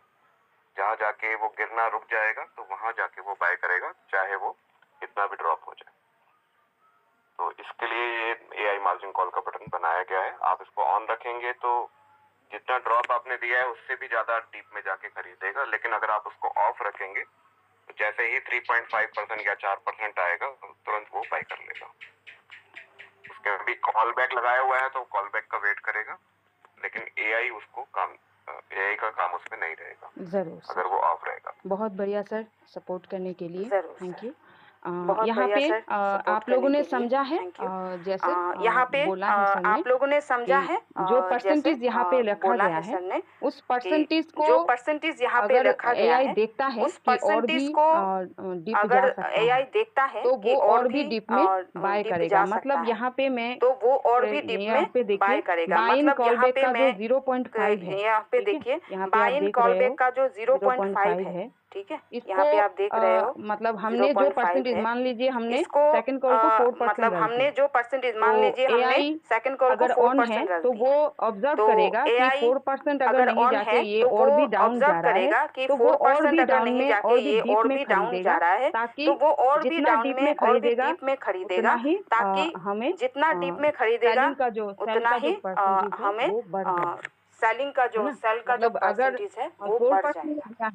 Speaker 3: जहाँ जाके वो गिरना रुक जाएगा तो वहां जाके वो बाय करेगा, चाहे वो कितना भी ड्रॉप हो जाए। तो इसके लिए ये AI मार्जिन कॉल का बटन बनाया गया है। आप इसको ऑन रखेंगे तो जितना ड्रॉप आपने दिया है उससे भी ज्यादा डीप में जाके खरीदेगा, लेकिन अगर आप उसको ऑफ रखेंगे तो जैसे ही 3.5% या 4% आएगा तो तुरंत वो बाय कर लेगा। उसके अभी कॉल बैक लगाया हुआ है तो कॉल बैक का वेट करेगा, लेकिन AI का काम उसमें नहीं रहेगा
Speaker 1: ज़रूर
Speaker 3: अगर
Speaker 1: सर।
Speaker 3: वो ऑफ रहेगा।
Speaker 1: बहुत बढ़िया सर सपोर्ट करने के लिए
Speaker 2: ज़रूर
Speaker 1: थैंक
Speaker 2: सर।
Speaker 1: यू।
Speaker 2: बहुत
Speaker 1: यहाँ
Speaker 2: बढ़िया
Speaker 1: पे
Speaker 2: सर सपोर्ट
Speaker 1: आप लोगों
Speaker 2: करने
Speaker 1: ने
Speaker 2: के लिए
Speaker 1: समझा है
Speaker 2: थैंक यू।
Speaker 1: जैसे
Speaker 2: यहाँ पे
Speaker 1: बोला है सर ने
Speaker 2: आप लोगों ने समझा
Speaker 1: कि
Speaker 2: है
Speaker 1: जो
Speaker 2: जैसे
Speaker 1: परसेंटेज यहाँ पे रखा
Speaker 2: बोला
Speaker 1: गया
Speaker 2: है
Speaker 1: है
Speaker 2: सर ने
Speaker 1: उस
Speaker 2: कि
Speaker 1: परसेंटेज को
Speaker 2: जो परसेंटेज यहाँ पे
Speaker 1: अगर
Speaker 2: रखा गया
Speaker 1: AI
Speaker 2: है
Speaker 1: देखता है
Speaker 2: उस
Speaker 1: कि और भी
Speaker 2: परसेंटेज को
Speaker 1: डीप जा
Speaker 2: अगर
Speaker 1: सकता
Speaker 2: AI
Speaker 1: है
Speaker 2: देखता है
Speaker 1: तो
Speaker 2: कि
Speaker 1: वो
Speaker 2: और
Speaker 1: और भी
Speaker 2: भी
Speaker 1: डीप में बाय
Speaker 2: डीप
Speaker 1: करेगा।
Speaker 2: जा सकता
Speaker 1: मतलब
Speaker 2: है
Speaker 1: यहाँ पे मैं
Speaker 2: तो वो और भी डीप
Speaker 1: यहाँ
Speaker 2: में
Speaker 1: पे
Speaker 2: बाय
Speaker 1: देखिए
Speaker 2: करेगा।
Speaker 1: बाय इन
Speaker 2: मतलब
Speaker 1: कॉल
Speaker 2: यहाँ
Speaker 1: बैक
Speaker 2: पे
Speaker 1: का जो
Speaker 2: मैं
Speaker 1: 0.5 है,
Speaker 2: यहाँ पे
Speaker 1: ठीक है,
Speaker 2: देखिए
Speaker 1: यहाँ पे आप
Speaker 2: बाय इन
Speaker 1: देख
Speaker 2: कॉल
Speaker 1: रहे
Speaker 2: बैक
Speaker 1: हो
Speaker 2: का जो 0.5
Speaker 1: 0.5
Speaker 2: है,
Speaker 1: है।
Speaker 2: ठीक है,
Speaker 1: इसको
Speaker 2: यहाँ पे आप देख रहे हो
Speaker 1: मतलब हमने जो
Speaker 2: 0.5
Speaker 1: परसेंटेज
Speaker 2: है।
Speaker 1: मान लीजिए हमने
Speaker 2: इसको
Speaker 1: सेकंड कॉल को 4%
Speaker 2: मतलब
Speaker 1: रख
Speaker 2: हमने
Speaker 1: दिया,
Speaker 2: जो परसेंटेज मान
Speaker 1: तो
Speaker 2: लीजिए हमने
Speaker 1: AI
Speaker 2: सेकंड कॉल को
Speaker 1: अगर ऑन है
Speaker 2: 4% रख
Speaker 1: तो
Speaker 2: दिया।
Speaker 1: वो ऑब्जर्व
Speaker 2: तो
Speaker 1: करेगा कि
Speaker 2: AI
Speaker 1: 4% अगर
Speaker 2: अगर
Speaker 1: नहीं
Speaker 2: ऑन
Speaker 1: जाके
Speaker 2: है
Speaker 1: ये
Speaker 2: तो वो
Speaker 1: और भी डाउन
Speaker 2: ऑब्जर्व
Speaker 1: जा रहा है
Speaker 2: करेगा कि
Speaker 1: तो वो और
Speaker 2: 4%
Speaker 1: भी
Speaker 2: अगर
Speaker 1: डाउन
Speaker 2: नहीं
Speaker 1: में
Speaker 2: जाके
Speaker 1: और भी
Speaker 2: ये
Speaker 1: डीप
Speaker 2: और
Speaker 1: में
Speaker 2: भी डाउन जा
Speaker 1: खरीदेगा,
Speaker 2: रहा है
Speaker 1: ताकि
Speaker 2: तो वो और भी
Speaker 1: जितना
Speaker 2: डाउन
Speaker 1: डीप
Speaker 2: में
Speaker 1: में
Speaker 2: और भी
Speaker 1: खरीदेगा
Speaker 2: डीप में
Speaker 1: उतना
Speaker 2: खरीदेगा,
Speaker 1: ही
Speaker 2: ताकि
Speaker 1: हमें
Speaker 2: जितना डीप में खरीदेगा
Speaker 1: सेलिंग का जो सेल
Speaker 2: उतना
Speaker 1: का जो
Speaker 2: ही
Speaker 1: परसेंटेज है
Speaker 2: हमें
Speaker 1: वो बढ़ जाएगा, है ना।
Speaker 2: सेल का जो
Speaker 1: मतलब अगर
Speaker 2: परसेंटेज है वो बढ़
Speaker 1: 4%
Speaker 2: जाएगा,
Speaker 1: दिया है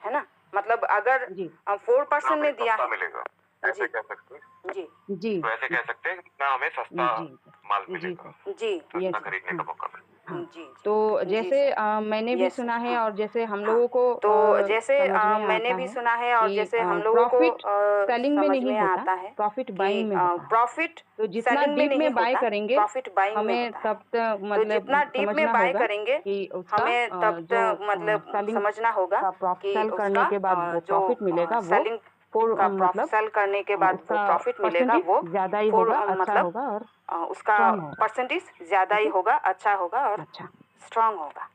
Speaker 2: है ना। मतलब अगर
Speaker 1: जी
Speaker 2: 4% में दिया
Speaker 3: सस्ता
Speaker 2: है
Speaker 3: मिलेगा, ऐसे
Speaker 2: जी
Speaker 3: कह सकते हैं।
Speaker 2: जी
Speaker 1: जी
Speaker 3: तो ऐसे कह सकते हैं कितना हमें सस्ता
Speaker 1: जी
Speaker 3: माल
Speaker 1: जी
Speaker 3: मिलेगा,
Speaker 1: सर
Speaker 2: जी
Speaker 3: सस्ता
Speaker 1: यस
Speaker 3: खरीदने का
Speaker 1: हाँ
Speaker 3: मौका मिलेगा।
Speaker 1: हाँ।
Speaker 2: जी
Speaker 1: तो
Speaker 2: जी जी
Speaker 1: जैसे
Speaker 2: सर
Speaker 1: मैंने भी
Speaker 2: यस सर
Speaker 1: सुना है
Speaker 2: हाँ
Speaker 1: और जैसे हम
Speaker 2: हाँ।
Speaker 1: लोगों को
Speaker 2: तो जैसे
Speaker 1: समझ में
Speaker 2: मैंने
Speaker 1: आता
Speaker 2: भी
Speaker 1: है
Speaker 2: सुना है और
Speaker 1: कि
Speaker 2: जैसे हम लोगों को
Speaker 1: प्रॉफिट सेलिंग में
Speaker 2: समझ
Speaker 1: नहीं
Speaker 2: में
Speaker 1: होता,
Speaker 2: आता है
Speaker 1: प्रॉफिट
Speaker 2: कि
Speaker 1: बाइंग में होता है।
Speaker 2: प्रॉफिट
Speaker 1: तो जितना
Speaker 2: सेलिंग में
Speaker 1: डीप
Speaker 2: नहीं
Speaker 1: में बाय
Speaker 2: होता,
Speaker 1: करेंगे
Speaker 2: प्रॉफिट बाइंग में
Speaker 1: हमें
Speaker 2: होता है।
Speaker 1: तब तक
Speaker 2: तो
Speaker 1: मतलब
Speaker 2: जितना डीप में
Speaker 1: समझना
Speaker 2: बाय
Speaker 1: होगा
Speaker 2: करेंगे
Speaker 1: कि उसका
Speaker 2: हमें तब
Speaker 1: जो
Speaker 2: तक मतलब
Speaker 1: सेलिंग
Speaker 2: समझना होगा
Speaker 1: का
Speaker 2: कि
Speaker 1: सेल करने
Speaker 2: उसका
Speaker 1: के बाद वो
Speaker 2: जो
Speaker 1: प्रॉफिट मिलेगा वो
Speaker 2: सेलिंग
Speaker 1: फोर
Speaker 2: का
Speaker 1: मतलब
Speaker 2: सेल करने के बाद वो
Speaker 1: उसका
Speaker 2: प्रॉफिट मिलेगा
Speaker 1: परसेंटेज
Speaker 2: वो
Speaker 1: ज़्यादा ही
Speaker 2: फोर
Speaker 1: होगा, अच्छा
Speaker 2: मतलब
Speaker 1: होगा और
Speaker 2: उसका
Speaker 1: स्ट्रांग होगा,
Speaker 2: परसेंटेज ज़्यादा
Speaker 1: ठीक
Speaker 2: ही
Speaker 1: है।
Speaker 2: होगा, अच्छा होगा और
Speaker 1: अच्छा
Speaker 2: स्ट्रांग होगा,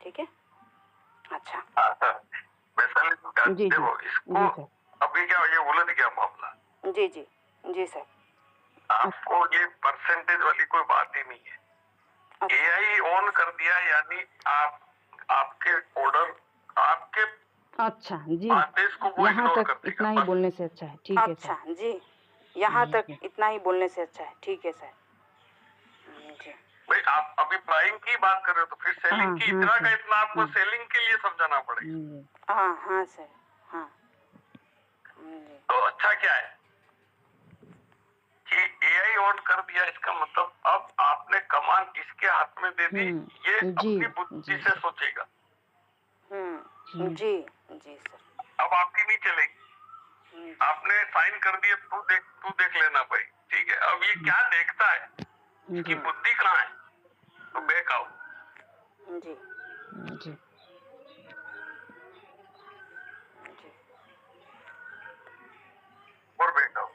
Speaker 2: ठीक है। अच्छा
Speaker 3: वैसे
Speaker 1: जी जी
Speaker 3: देखो इसको
Speaker 1: जी सर।
Speaker 3: अभी क्या ये उलझ गया मामला।
Speaker 2: जी जी जी सर।
Speaker 3: आपको ये परसेंटेज वाली कोई बात ही नहीं है।
Speaker 2: अच्छा
Speaker 3: AI ऑन कर दिया यानी आपके ऑर्डर आपके
Speaker 1: अच्छा जी
Speaker 3: आदेश को वो
Speaker 1: यहाँ
Speaker 3: इग्नोर
Speaker 1: तक
Speaker 3: कर देगा
Speaker 1: इतना ही
Speaker 3: बस।
Speaker 1: बोलने से अच्छा है, ठीक है सर।
Speaker 2: अच्छा जी यहाँ
Speaker 1: जी
Speaker 2: तक
Speaker 1: जी
Speaker 2: इतना ही बोलने से अच्छा है, ठीक है सर। जी
Speaker 3: भाई आप अभी बाइंग की बात कर रहे हो तो फिर
Speaker 1: हाँ
Speaker 3: सेलिंग की
Speaker 1: हाँ
Speaker 3: इतना का
Speaker 1: सर
Speaker 3: इतना आपको
Speaker 1: हाँ
Speaker 3: सेलिंग के लिए समझाना पड़ेगा।
Speaker 1: जी
Speaker 2: हाँ हाँ सर हाँ जी
Speaker 3: तो अच्छा क्या है कि AI ऑन कर दिया, इसका मतलब अब आपने कमान इसके हाथ में दे दी, ये
Speaker 1: जी
Speaker 3: अपनी बुद्धि
Speaker 1: जी
Speaker 3: से
Speaker 1: सर
Speaker 3: सोचेगा।
Speaker 2: जी जी सर
Speaker 3: अब आपकी नहीं चलेगी, आपने साइन कर दिए, तू देख लेना भाई, ठीक है। अब ये क्या देखता है, इसकी
Speaker 1: जी
Speaker 3: बुद्धि कहाँ है, तो बैक आओ।
Speaker 2: जी
Speaker 1: जी
Speaker 2: जी
Speaker 3: और बैक आओ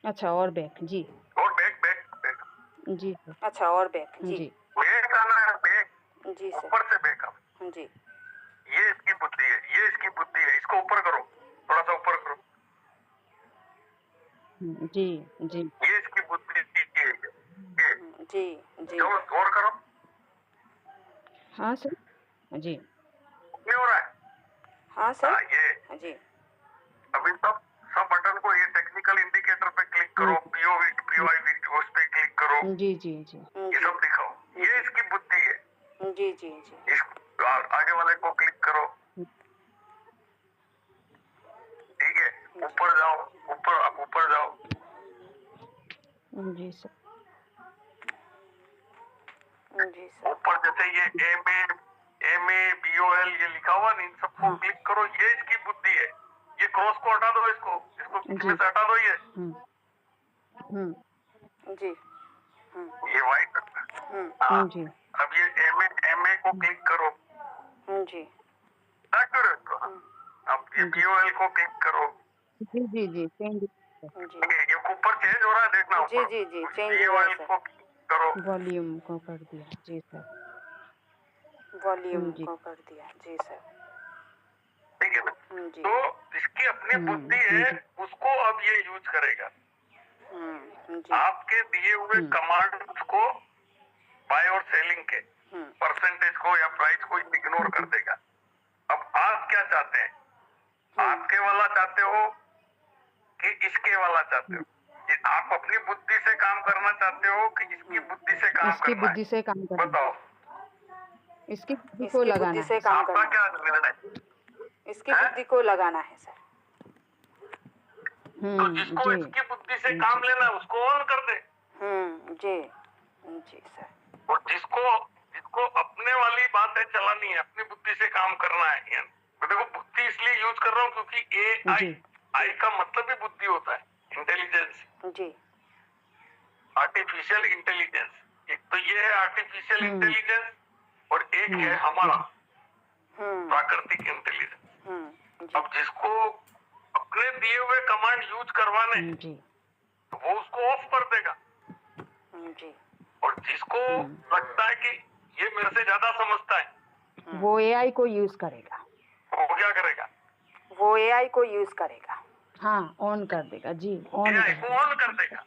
Speaker 1: अच्छा और बैक जी
Speaker 3: और बैक बैक बैक
Speaker 1: जी सर
Speaker 2: अच्छा और बैक जी
Speaker 1: जी
Speaker 3: बैक आना है, बैक
Speaker 2: जी सर
Speaker 3: ऊपर से बैक आओ।
Speaker 2: जी
Speaker 3: ये इसकी बुद्धि है, ये इसकी बुद्धि है, इसको ऊपर करो, थोड़ा सा ऊपर करो।
Speaker 1: जी जी
Speaker 3: ये इसकी बुद्धि है, ये
Speaker 2: जी जी
Speaker 3: और करो।
Speaker 1: हाँ सर जी
Speaker 3: नहीं हो रहा है।
Speaker 2: हाँ सर
Speaker 3: ये
Speaker 2: जी
Speaker 3: अभी तब
Speaker 1: जी जी जी
Speaker 3: ये सब दिखाओ, ये इसकी बुद्धि है।
Speaker 2: जी जी जी
Speaker 3: इस आगे वाले को क्लिक करो, ठीक है, ऊपर जाओ, ऊपर जाओ,
Speaker 1: जी सर
Speaker 2: जी सर
Speaker 3: ऊपर जैसे ये MABOL ये लिखा हुआ नहीं, इन सबको
Speaker 1: हाँ
Speaker 3: क्लिक करो, ये इसकी बुद्धि है। ये क्रॉस को हटा दो, इसको
Speaker 1: जी
Speaker 3: इसमें से हटा दो, ये
Speaker 2: जी
Speaker 3: ये वाइट। हाँ,
Speaker 2: हम्म
Speaker 1: जी
Speaker 3: अब ये MA को क्लिक करो,
Speaker 2: जी
Speaker 3: ना करो इसको। अब ये
Speaker 1: जी
Speaker 3: BOL को क्लिक करो,
Speaker 1: जी जी जी चेंज
Speaker 2: जी
Speaker 3: ठीक है, ये ऊपर चेंज हो रहा है, देखना
Speaker 2: जी
Speaker 3: ऊपर।
Speaker 2: जी जी
Speaker 3: उस
Speaker 2: चेंज हुआ है
Speaker 3: BOL
Speaker 2: सर,
Speaker 3: को क्लिक करो,
Speaker 1: वॉल्यूम को कर दिया जी सर
Speaker 2: वॉल्यूम
Speaker 1: जी
Speaker 2: को कर दिया जी सर
Speaker 3: ठीक है ना।
Speaker 2: जी
Speaker 3: तो इसकी अपनी बुद्धि है,
Speaker 1: जी
Speaker 3: उसको अब ये यूज करेगा।
Speaker 2: जी
Speaker 3: आपके दिए हुए कमांड्स को, बाय और सेलिंग के परसेंटेज को या प्राइस को इग्नोर कर देगा। अब आप क्या चाहते हैं? आपके वाला चाहते हो कि इसके वाला चाहते हो? कि आप अपनी बुद्धि से काम करना चाहते हो कि इसकी बुद्धि से काम
Speaker 1: इसकी
Speaker 3: करना
Speaker 1: बुद्धि
Speaker 3: है?
Speaker 1: से काम करना
Speaker 3: बताओ,
Speaker 1: इसकी बुद्धि को
Speaker 2: इसकी
Speaker 1: लगाना
Speaker 2: बुद्धि
Speaker 1: है
Speaker 2: से काम
Speaker 3: आपका
Speaker 2: करना
Speaker 3: क्या निर्णय है?
Speaker 2: इसकी बुद्धि को लगाना है सर
Speaker 3: तो जिसको
Speaker 1: जी
Speaker 3: इसकी बुद्धि से काम लेना है उसको ऑन कर दे,
Speaker 2: जी जी सर
Speaker 3: और जिसको जिसको अपने वाली बात है चलानी है, अपनी बुद्धि से काम करना है। यानी मैं देखो बुद्धि इसलिए यूज कर रहा हूँ क्योंकि
Speaker 1: जी
Speaker 3: आई का मतलब ही बुद्धि होता है, इंटेलिजेंस,
Speaker 2: जी
Speaker 3: आर्टिफिशियल इंटेलिजेंस। एक तो ये है आर्टिफिशियल इंटेलिजेंस, और एक है हमारा प्राकृतिक इंटेलिजेंस।
Speaker 2: जी
Speaker 3: अब जिसको अपने दिए हुए कमांड यूज करवाने
Speaker 1: जी
Speaker 3: तो वो उसको ऑफ कर देगा,
Speaker 2: जी
Speaker 3: और जिसको लगता है कि ये मेरे से ज्यादा समझता है
Speaker 1: वो एआई को यूज करेगा,
Speaker 3: वो क्या करेगा?
Speaker 2: वो एआई को यूज करेगा,
Speaker 1: हाँ ऑन कर देगा जी, ऑन
Speaker 3: AI
Speaker 1: कर
Speaker 3: को
Speaker 1: देगा
Speaker 3: ऑन कर देगा,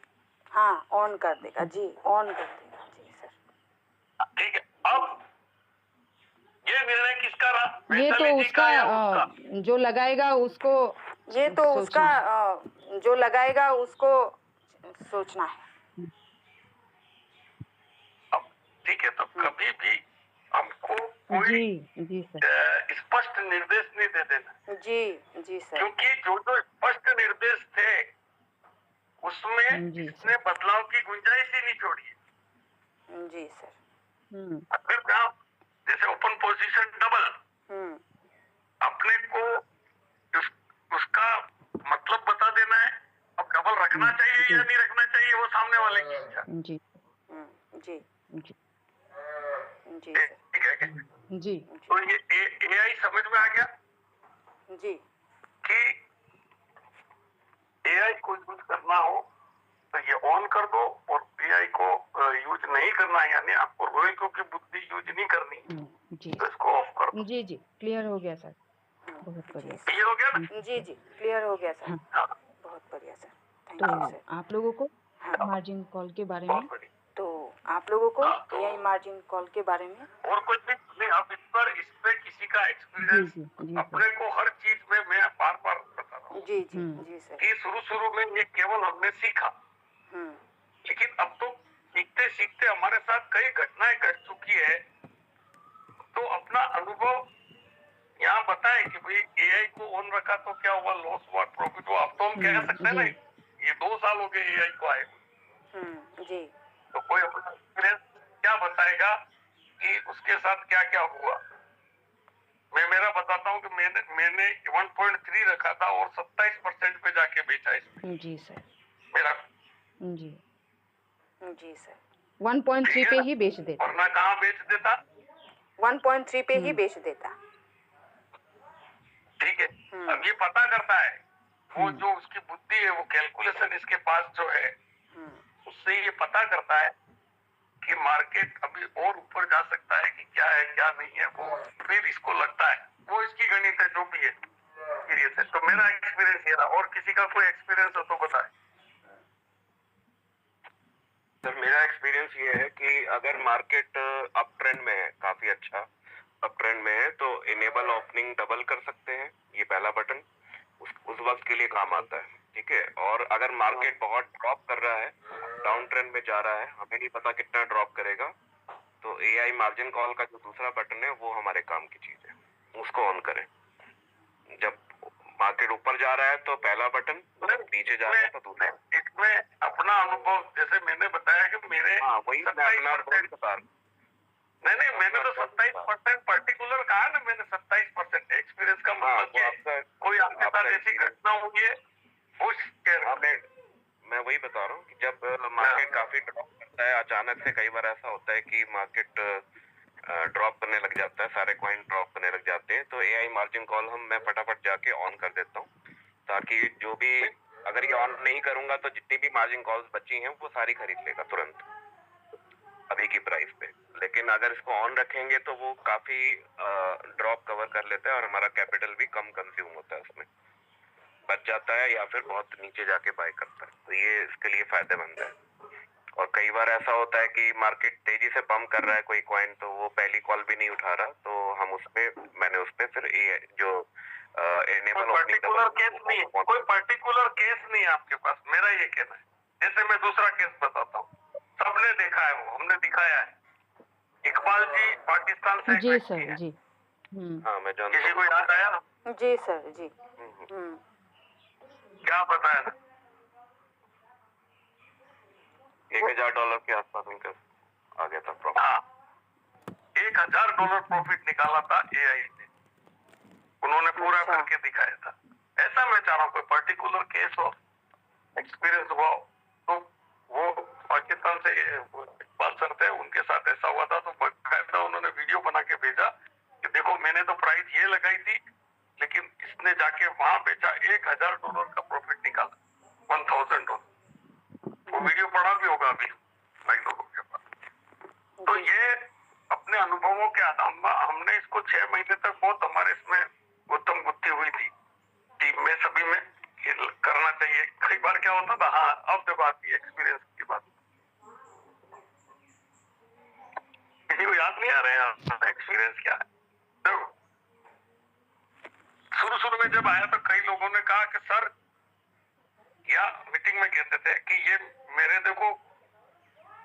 Speaker 2: हाँ ऑन कर देगा जी, ऑन कर देगा जी सर
Speaker 3: ठीक है। अब ये निर्णय किसका रहा?
Speaker 1: ये तो
Speaker 3: वैशाली जी
Speaker 1: उसका
Speaker 3: का या उसका?
Speaker 1: जो लगाएगा उसको
Speaker 2: ये तो उसका
Speaker 1: सोचना है।
Speaker 2: जो लगाएगा उसको सोचना है
Speaker 3: अब ठीक है, तो कभी भी हमको कोई
Speaker 1: जी सर
Speaker 3: स्पष्ट निर्देश नहीं दे देना,
Speaker 2: जी सर
Speaker 3: क्योंकि जो जो स्पष्ट निर्देश थे उसमें
Speaker 1: जी
Speaker 3: इसने बदलाव की गुंजाइश ही नहीं छोड़ी है।
Speaker 2: जी सर
Speaker 3: अगर जहाँ जैसे ओपन पोजीशन डबल, अपने को उसका मतलब बता देना है। अब डबल रखना चाहिए या नहीं रखना चाहिए वो सामने वाले की इच्छा।
Speaker 1: जी
Speaker 2: जी
Speaker 1: जी
Speaker 2: जी सर
Speaker 3: ठीक है क्या?
Speaker 1: जी
Speaker 3: तो ये AI समझ में आ गया
Speaker 2: जी
Speaker 3: कि AI को यूज करना हो तो ये ऑन कर दो, और AI को यूज नहीं करना है, यानी आपको रोहित की बुद्धि यूज नहीं करनी,
Speaker 1: जी
Speaker 3: तो इसको ऑफ कर दो।
Speaker 1: जी क्लियर हो गया सर, बहुत बढ़िया
Speaker 3: क्लियर हो गया ना?
Speaker 2: जी क्लियर हो गया सर,
Speaker 3: हाँ,
Speaker 2: बहुत बढ़िया सर, थैंक
Speaker 1: तो
Speaker 2: यू सर।
Speaker 1: आप लोगों को मार्जिन कॉल के बारे में
Speaker 3: बहुत बढ़िया।
Speaker 2: तो आप लोगों को
Speaker 3: हाँ, तो-
Speaker 2: एआई मार्जिन कॉल के बारे में
Speaker 3: और कुछ नहीं, अब इस पे किसी का एक्सपीरियंस
Speaker 1: जी
Speaker 3: अपने को हर चीज में मैं बार बार बता रहा हूँ
Speaker 2: जी जी सर
Speaker 3: कि शुरू में ये केवल हमने सीखा, लेकिन अब तो सीखते सीखते हमारे साथ कई घटनाएं घट चुकी है। तो अपना अनुभव यहाँ बताएं कि भाई AI को ऑन रखा तो क्या हुआ, लॉस हुआ, प्रॉफिट हुआ। अब तो हम कह सकते हैं ना, ये 2 साल हो गए AI को आए,
Speaker 2: जी
Speaker 3: तो कोई अपना एक्सपीरियंस क्या बताएगा कि उसके साथ क्या क्या हुआ। मैं मेरा बताता हूँ कि मैंने 1.3 रखा था और 27% पे जाके बेचा इसमें।
Speaker 1: जी सर
Speaker 3: मेरा
Speaker 2: जी सर
Speaker 1: 1.3 पे ही बेच देते,
Speaker 3: वरना कहाँ बेच देता?
Speaker 2: 1.3 पे ही बेच देता।
Speaker 3: ठीक है, अब ये पता करता है, वो जो उसकी बुद्धि है, वो कैलकुलेशन इसके पास जो है, उससे ये पता करता है कि मार्केट अभी और ऊपर जा सकता है कि क्या है क्या नहीं है। वो फिर इसको लगता है, वो इसकी गणित है जो भी है, सीरियस है। तो मेरा एक्सपीरियंस ये रहा, और किसी का कोई एक्सपीरियंस हो तो बताए। सर मेरा एक्सपीरियंस ये है कि अगर मार्केट अप ट्रेंड में है, काफी अच्छा अप ट्रेंड में है, तो इनेबल ओपनिंग डबल कर सकते हैं, ये पहला बटन उस वक्त के लिए काम आता है। ठीक है, और अगर मार्केट बहुत ड्रॉप कर रहा है डाउन ट्रेंड में जा रहा है, हमें नहीं पता कितना ड्रॉप करेगा, तो AI मार्जिन कॉल का जो दूसरा बटन है वो हमारे काम की चीज है, उसको ऑन करें। जब मार्केट ऊपर जा रहा है तो पहला बटन, नीचे जा रहा है तो दूसरा।
Speaker 4: इसमें अपना अनुभव, जैसे मैंने बताया कि मेरे
Speaker 3: वही मैं अपना बता रहा।
Speaker 4: नहीं, मैंने तो 27% पर्टिकुलर कहा ना, मैंने 27% एक्सपीरियंस का मतलब क्या, कोई आपके साथ ऐसी घटना हुई है वो
Speaker 3: मैं वही बता रहा हूँ कि जब मार्केट काफी ड्रॉप करता है अचानक से, कई बार ऐसा होता है कि मार्केट ड्रॉप करने लग जाता है, सारे कॉइन ड्रॉप करने लग जाते हैं, तो AI मार्जिन कॉल मैं फटाफट जाके ऑन कर देता हूँ, ताकि जो भी, अगर ये ऑन नहीं करूंगा तो जितनी भी मार्जिन कॉल्स बची हैं वो सारी खरीद लेगा तुरंत अभी की प्राइस पे। लेकिन अगर इसको ऑन रखेंगे तो वो काफी ड्रॉप कवर कर लेता है और हमारा कैपिटल भी कम कंज्यूम होता है, उसमें बच जाता है या फिर बहुत नीचे जाके बाय करता है, तो ये इसके लिए फायदेमंद है। और कई बार ऐसा होता है कि मार्केट तेजी से पंप कर रहा है कोई कॉइन, तो वो पहली कॉल भी नहीं उठा रहा, तो हम मैंने उसपे फिर जो एनेबल
Speaker 4: पर्टिकुलर केस नहीं है, कोई पर्टिकुलर केस नहीं है आपके पास, मेरा ये कहना है। जैसे मैं दूसरा केस बताता हूँ, सबने देखा है, वो हमने दिखाया है, इकबाल जी पाकिस्तान से।
Speaker 1: जी सर, जी।
Speaker 3: हाँ, मैं जानता हूँ।
Speaker 4: किसी को याद आया ना?
Speaker 2: जी सर, जी।
Speaker 4: क्या बताया ना?
Speaker 3: $1000 के आसपास उनका आ गया था प्रॉफिट।
Speaker 4: हाँ, $1000 प्रॉफिट निकाला था AI ने, उन्होंने पूरा करके दिखाया था। ऐसा मैं चाह रहा हूँ कोई पर्टिकुलर केस हो, एक्सपीरियंस हुआ हो, तो वो पाकिस्तान से इकबाल सर थे, उनके साथ ऐसा हुआ था, तो बाकायदा उन्होंने वीडियो बना के भेजा कि देखो मैंने तो प्राइस ये लगाई थी, लेकिन इसने जाके वहां बेचा, $1000 का प्रॉफिट निकाला, $1000। वो वीडियो पड़ा भी होगा अभी भाई लोगों के पास। तो ये अपने अनुभवों के आधार में हमने इसको 6 महीने तक बहुत हमारे इसमें गुत्थम गुत्थी हुई थी टीम में, सभी में करना चाहिए। कई बार क्या होता था, हाँ अब जब आती है एक्सपीरियंस की बात, किसी को याद नहीं आ रहा है एक्सपीरियंस क्या है। देखो शुरू में जब आया तो कई लोगों ने कहा कि सर, या मीटिंग में कहते थे कि ये मेरे देखो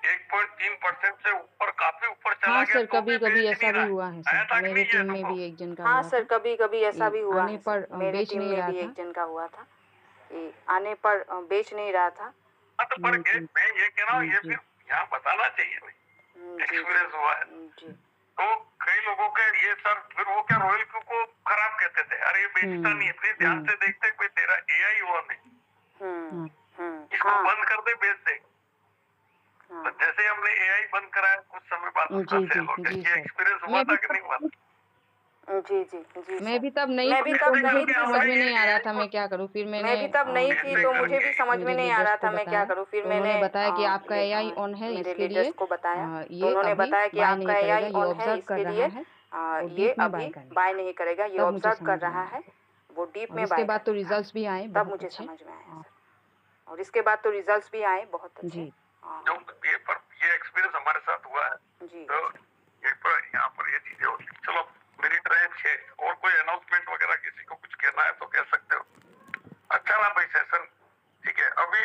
Speaker 4: 1.3% से ऊपर, काफी ऊपर चला
Speaker 1: हाँ
Speaker 4: गया।
Speaker 1: सर, कभी कभी ऐसा भी हुआ है सर, मेरे टीम में भी एक जन का
Speaker 2: हाँ
Speaker 1: हुआ
Speaker 2: सर,
Speaker 1: था।
Speaker 2: कभी कभी ऐसा भी हुआ
Speaker 1: आने
Speaker 2: है
Speaker 1: पर
Speaker 2: सर, मेरे
Speaker 1: बेच
Speaker 2: टीम
Speaker 1: नहीं
Speaker 2: में
Speaker 1: रहा
Speaker 2: भी
Speaker 1: था।
Speaker 2: एक जन का हुआ था कि आने पर बेच नहीं रहा था।
Speaker 4: तो पर मैं ये कह रहा हूँ, ये फिर यहाँ बताना चाहिए एक्सपीरियंस हुआ है। तो कई लोगों के ये सर, फिर वो क्या रॉयल क्यू को खराब कहते थे, अरे ये बेचता नहीं है, प्लीज ध्यान से देखते कोई तेरा AI हुआ नहीं, इसको बंद कर दे, बेच दे। तो जैसे हमने AI बंद कराया, कुछ समय बाद उसका सेल हो गया। ये एक्सपीरियंस हुआ था कि नहीं हुआ?
Speaker 2: जी
Speaker 1: मैं भी तब नहीं थी, तो मुझे भी समझ में नहीं आ रहा था मैं क्या करूं, फिर मैंने
Speaker 2: मैं भी तब नहीं थी, तो मुझे भी समझ में नहीं आ रहा था मैं क्या करूं। फिर मैंने
Speaker 1: बताया कि आपका AI ऑन है,
Speaker 2: मेरे
Speaker 1: इसके
Speaker 2: लीडर्स
Speaker 1: लिए
Speaker 2: को बताया,
Speaker 1: ये
Speaker 2: तो उन्होंने
Speaker 1: अभी
Speaker 2: बताया कि
Speaker 1: बाय
Speaker 2: आपका
Speaker 1: नहीं
Speaker 2: AI
Speaker 1: करेगा,
Speaker 2: ऑन है, इसके लिए ये अभी बाय नहीं करेगा, ये ऑब्जर्व कर रहा है, वो डीप में बाय।
Speaker 1: इसके बाद तो रिजल्ट्स भी आए,
Speaker 2: तब मुझे समझ में आया सर, और इसके बाद तो रिजल्ट्स भी आए बहुत अच्छे।
Speaker 4: ये एक्सपीरियंस हमारे साथ हुआ है
Speaker 2: जी।
Speaker 4: तो यहाँ पर ये चीजें होती। चलो मेरी ड्राइव 6, और कोई अनाउंसमेंट वगैरह किसी को कुछ कहना है तो कह सकते हो। अच्छा ना भाई सेशन, ठीक है। अभी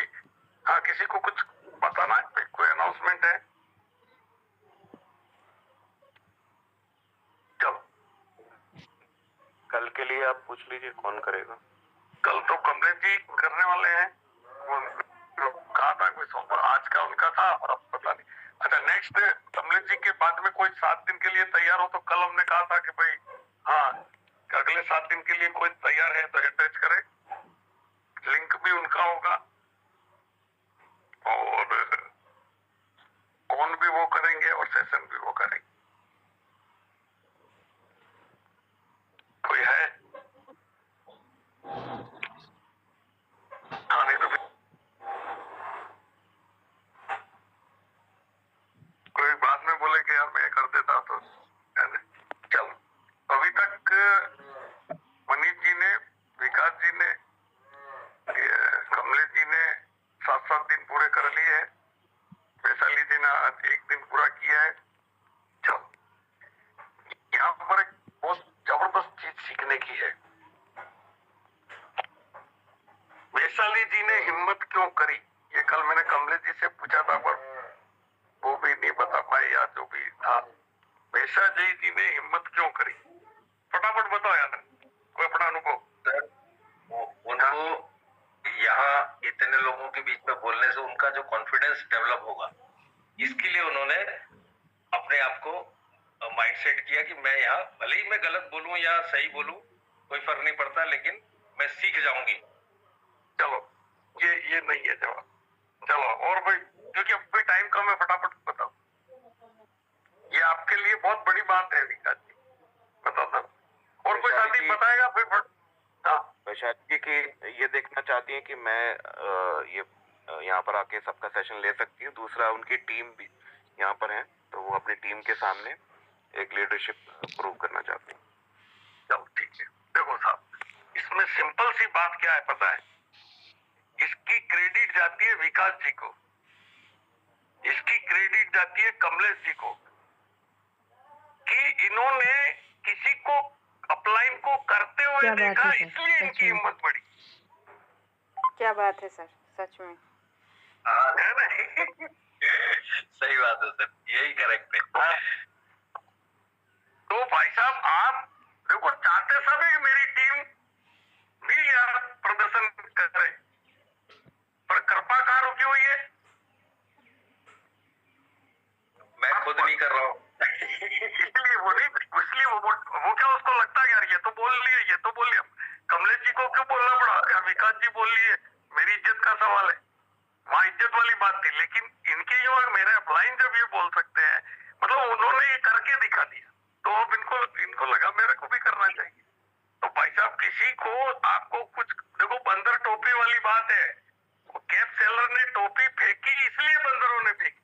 Speaker 4: हाँ, किसी को कुछ बताना है, कोई अनाउंसमेंट है? चलो
Speaker 3: कल के लिए आप पूछ लीजिए कौन करेगा।
Speaker 4: कल तो कमलेश जी करने वाले हैं, वो कहा था कोई सोमवार, आज का उनका था और अब पता नहीं। अच्छा, नेक्स्ट कमलेश जी के बाद में कोई 7 दिन के लिए तैयार हो, तो कल हमने कहा था कि भाई हाँ अगले 7 दिन के लिए कोई तैयार है तो अटैच करे, लिंक भी उनका होगा और ऑन भी वो करेंगे और सेशन भी वो करेंगे। कोई है? हाँ, नहीं तो कोई बाद में बोले कि यार मैं कर देता तो। चलो, अभी तक मनीष जी ने, विकास जी ने, कमलेश जी ने 7 दिन पूरे कर लिए हैं, वैशाली जी ने आज 1 दिन पूरा किया है। चलो, यहाँ पर एक बहुत जबरदस्त चीज सीखने की है। वैशाली जी ने हिम्मत क्यों करी, ये कल मैंने कमलेश जी जी से पूछा था पर वो भी नहीं बता पाए या जो भी था। पेशा जी ने हिम्मत क्यों करी, फटाफट बताओ यार, कोई अपना अनुभव।
Speaker 5: सर उनको यहाँ इतने लोगों के बीच में बोलने से उनका जो कॉन्फिडेंस डेवलप होगा, इसके लिए उन्होंने अपने आप को माइंड सेट किया कि मैं यहाँ भले ही मैं गलत बोलूं या सही बोलूं कोई फर्क नहीं पड़ता, लेकिन मैं सीख जाऊंगी।
Speaker 4: चलो ये नहीं है जवाब। चलो और भाई, क्योंकि अब भी टाइम कम है, फटाफट बताओ। ये आपके लिए बहुत बड़ी बात है विकास जी, बताओ सर। और कोई साथी बताएगा फिर? हाँ
Speaker 3: वैशाली जी की ये देखना चाहती हैं कि मैं ये यहाँ पर आके सबका सेशन ले सकती हूँ। दूसरा उनकी टीम भी यहाँ पर है, तो वो अपनी टीम के सामने एक लीडरशिप प्रूव करना चाहती हैं।
Speaker 4: चलो ठीक है। देखो साहब, इसमें सिंपल सी बात क्या है पता है? इसकी क्रेडिट जाती है विकास जी को, इसकी क्रेडिट जाती है कमलेश जी को, कि इन्होंने किसी को अपलाइन को करते हुए देखा, इसलिए इनकी हिम्मत बढ़ी।
Speaker 2: क्या बात है सर, सच में।
Speaker 4: है ना?
Speaker 5: सही बात है सर, यही करेक्ट है।
Speaker 4: तो भाई साहब आप देखो, चाहते सब है कि मेरी टीम भी यार प्रदर्शन करे, पर कृपा कहाँ रुकी हुई है?
Speaker 5: मैं खुद नहीं कर रहा हूँ।
Speaker 4: इसलिए वो नहीं, इसलिए वो क्या उसको लगता है यार ये तो बोल लिए, ये तो बोल लिया। कमलेश जी को क्यों बोलना पड़ा यार? विकास जी बोल लिए, मेरी इज्जत का सवाल है, वहाँ इज्जत वाली बात थी। लेकिन इनके युवा मेरे अपलाइन जब ये बोल सकते हैं, मतलब उन्होंने ये करके दिखा दिया, तो अब इनको लगा मेरे को भी करना चाहिए। तो भाई साहब किसी को आपको कुछ देखो, बंदर टोपी वाली बात है, कैप सेलर ने टोपी फेंकी इसलिए बंदरों ने फेंकी।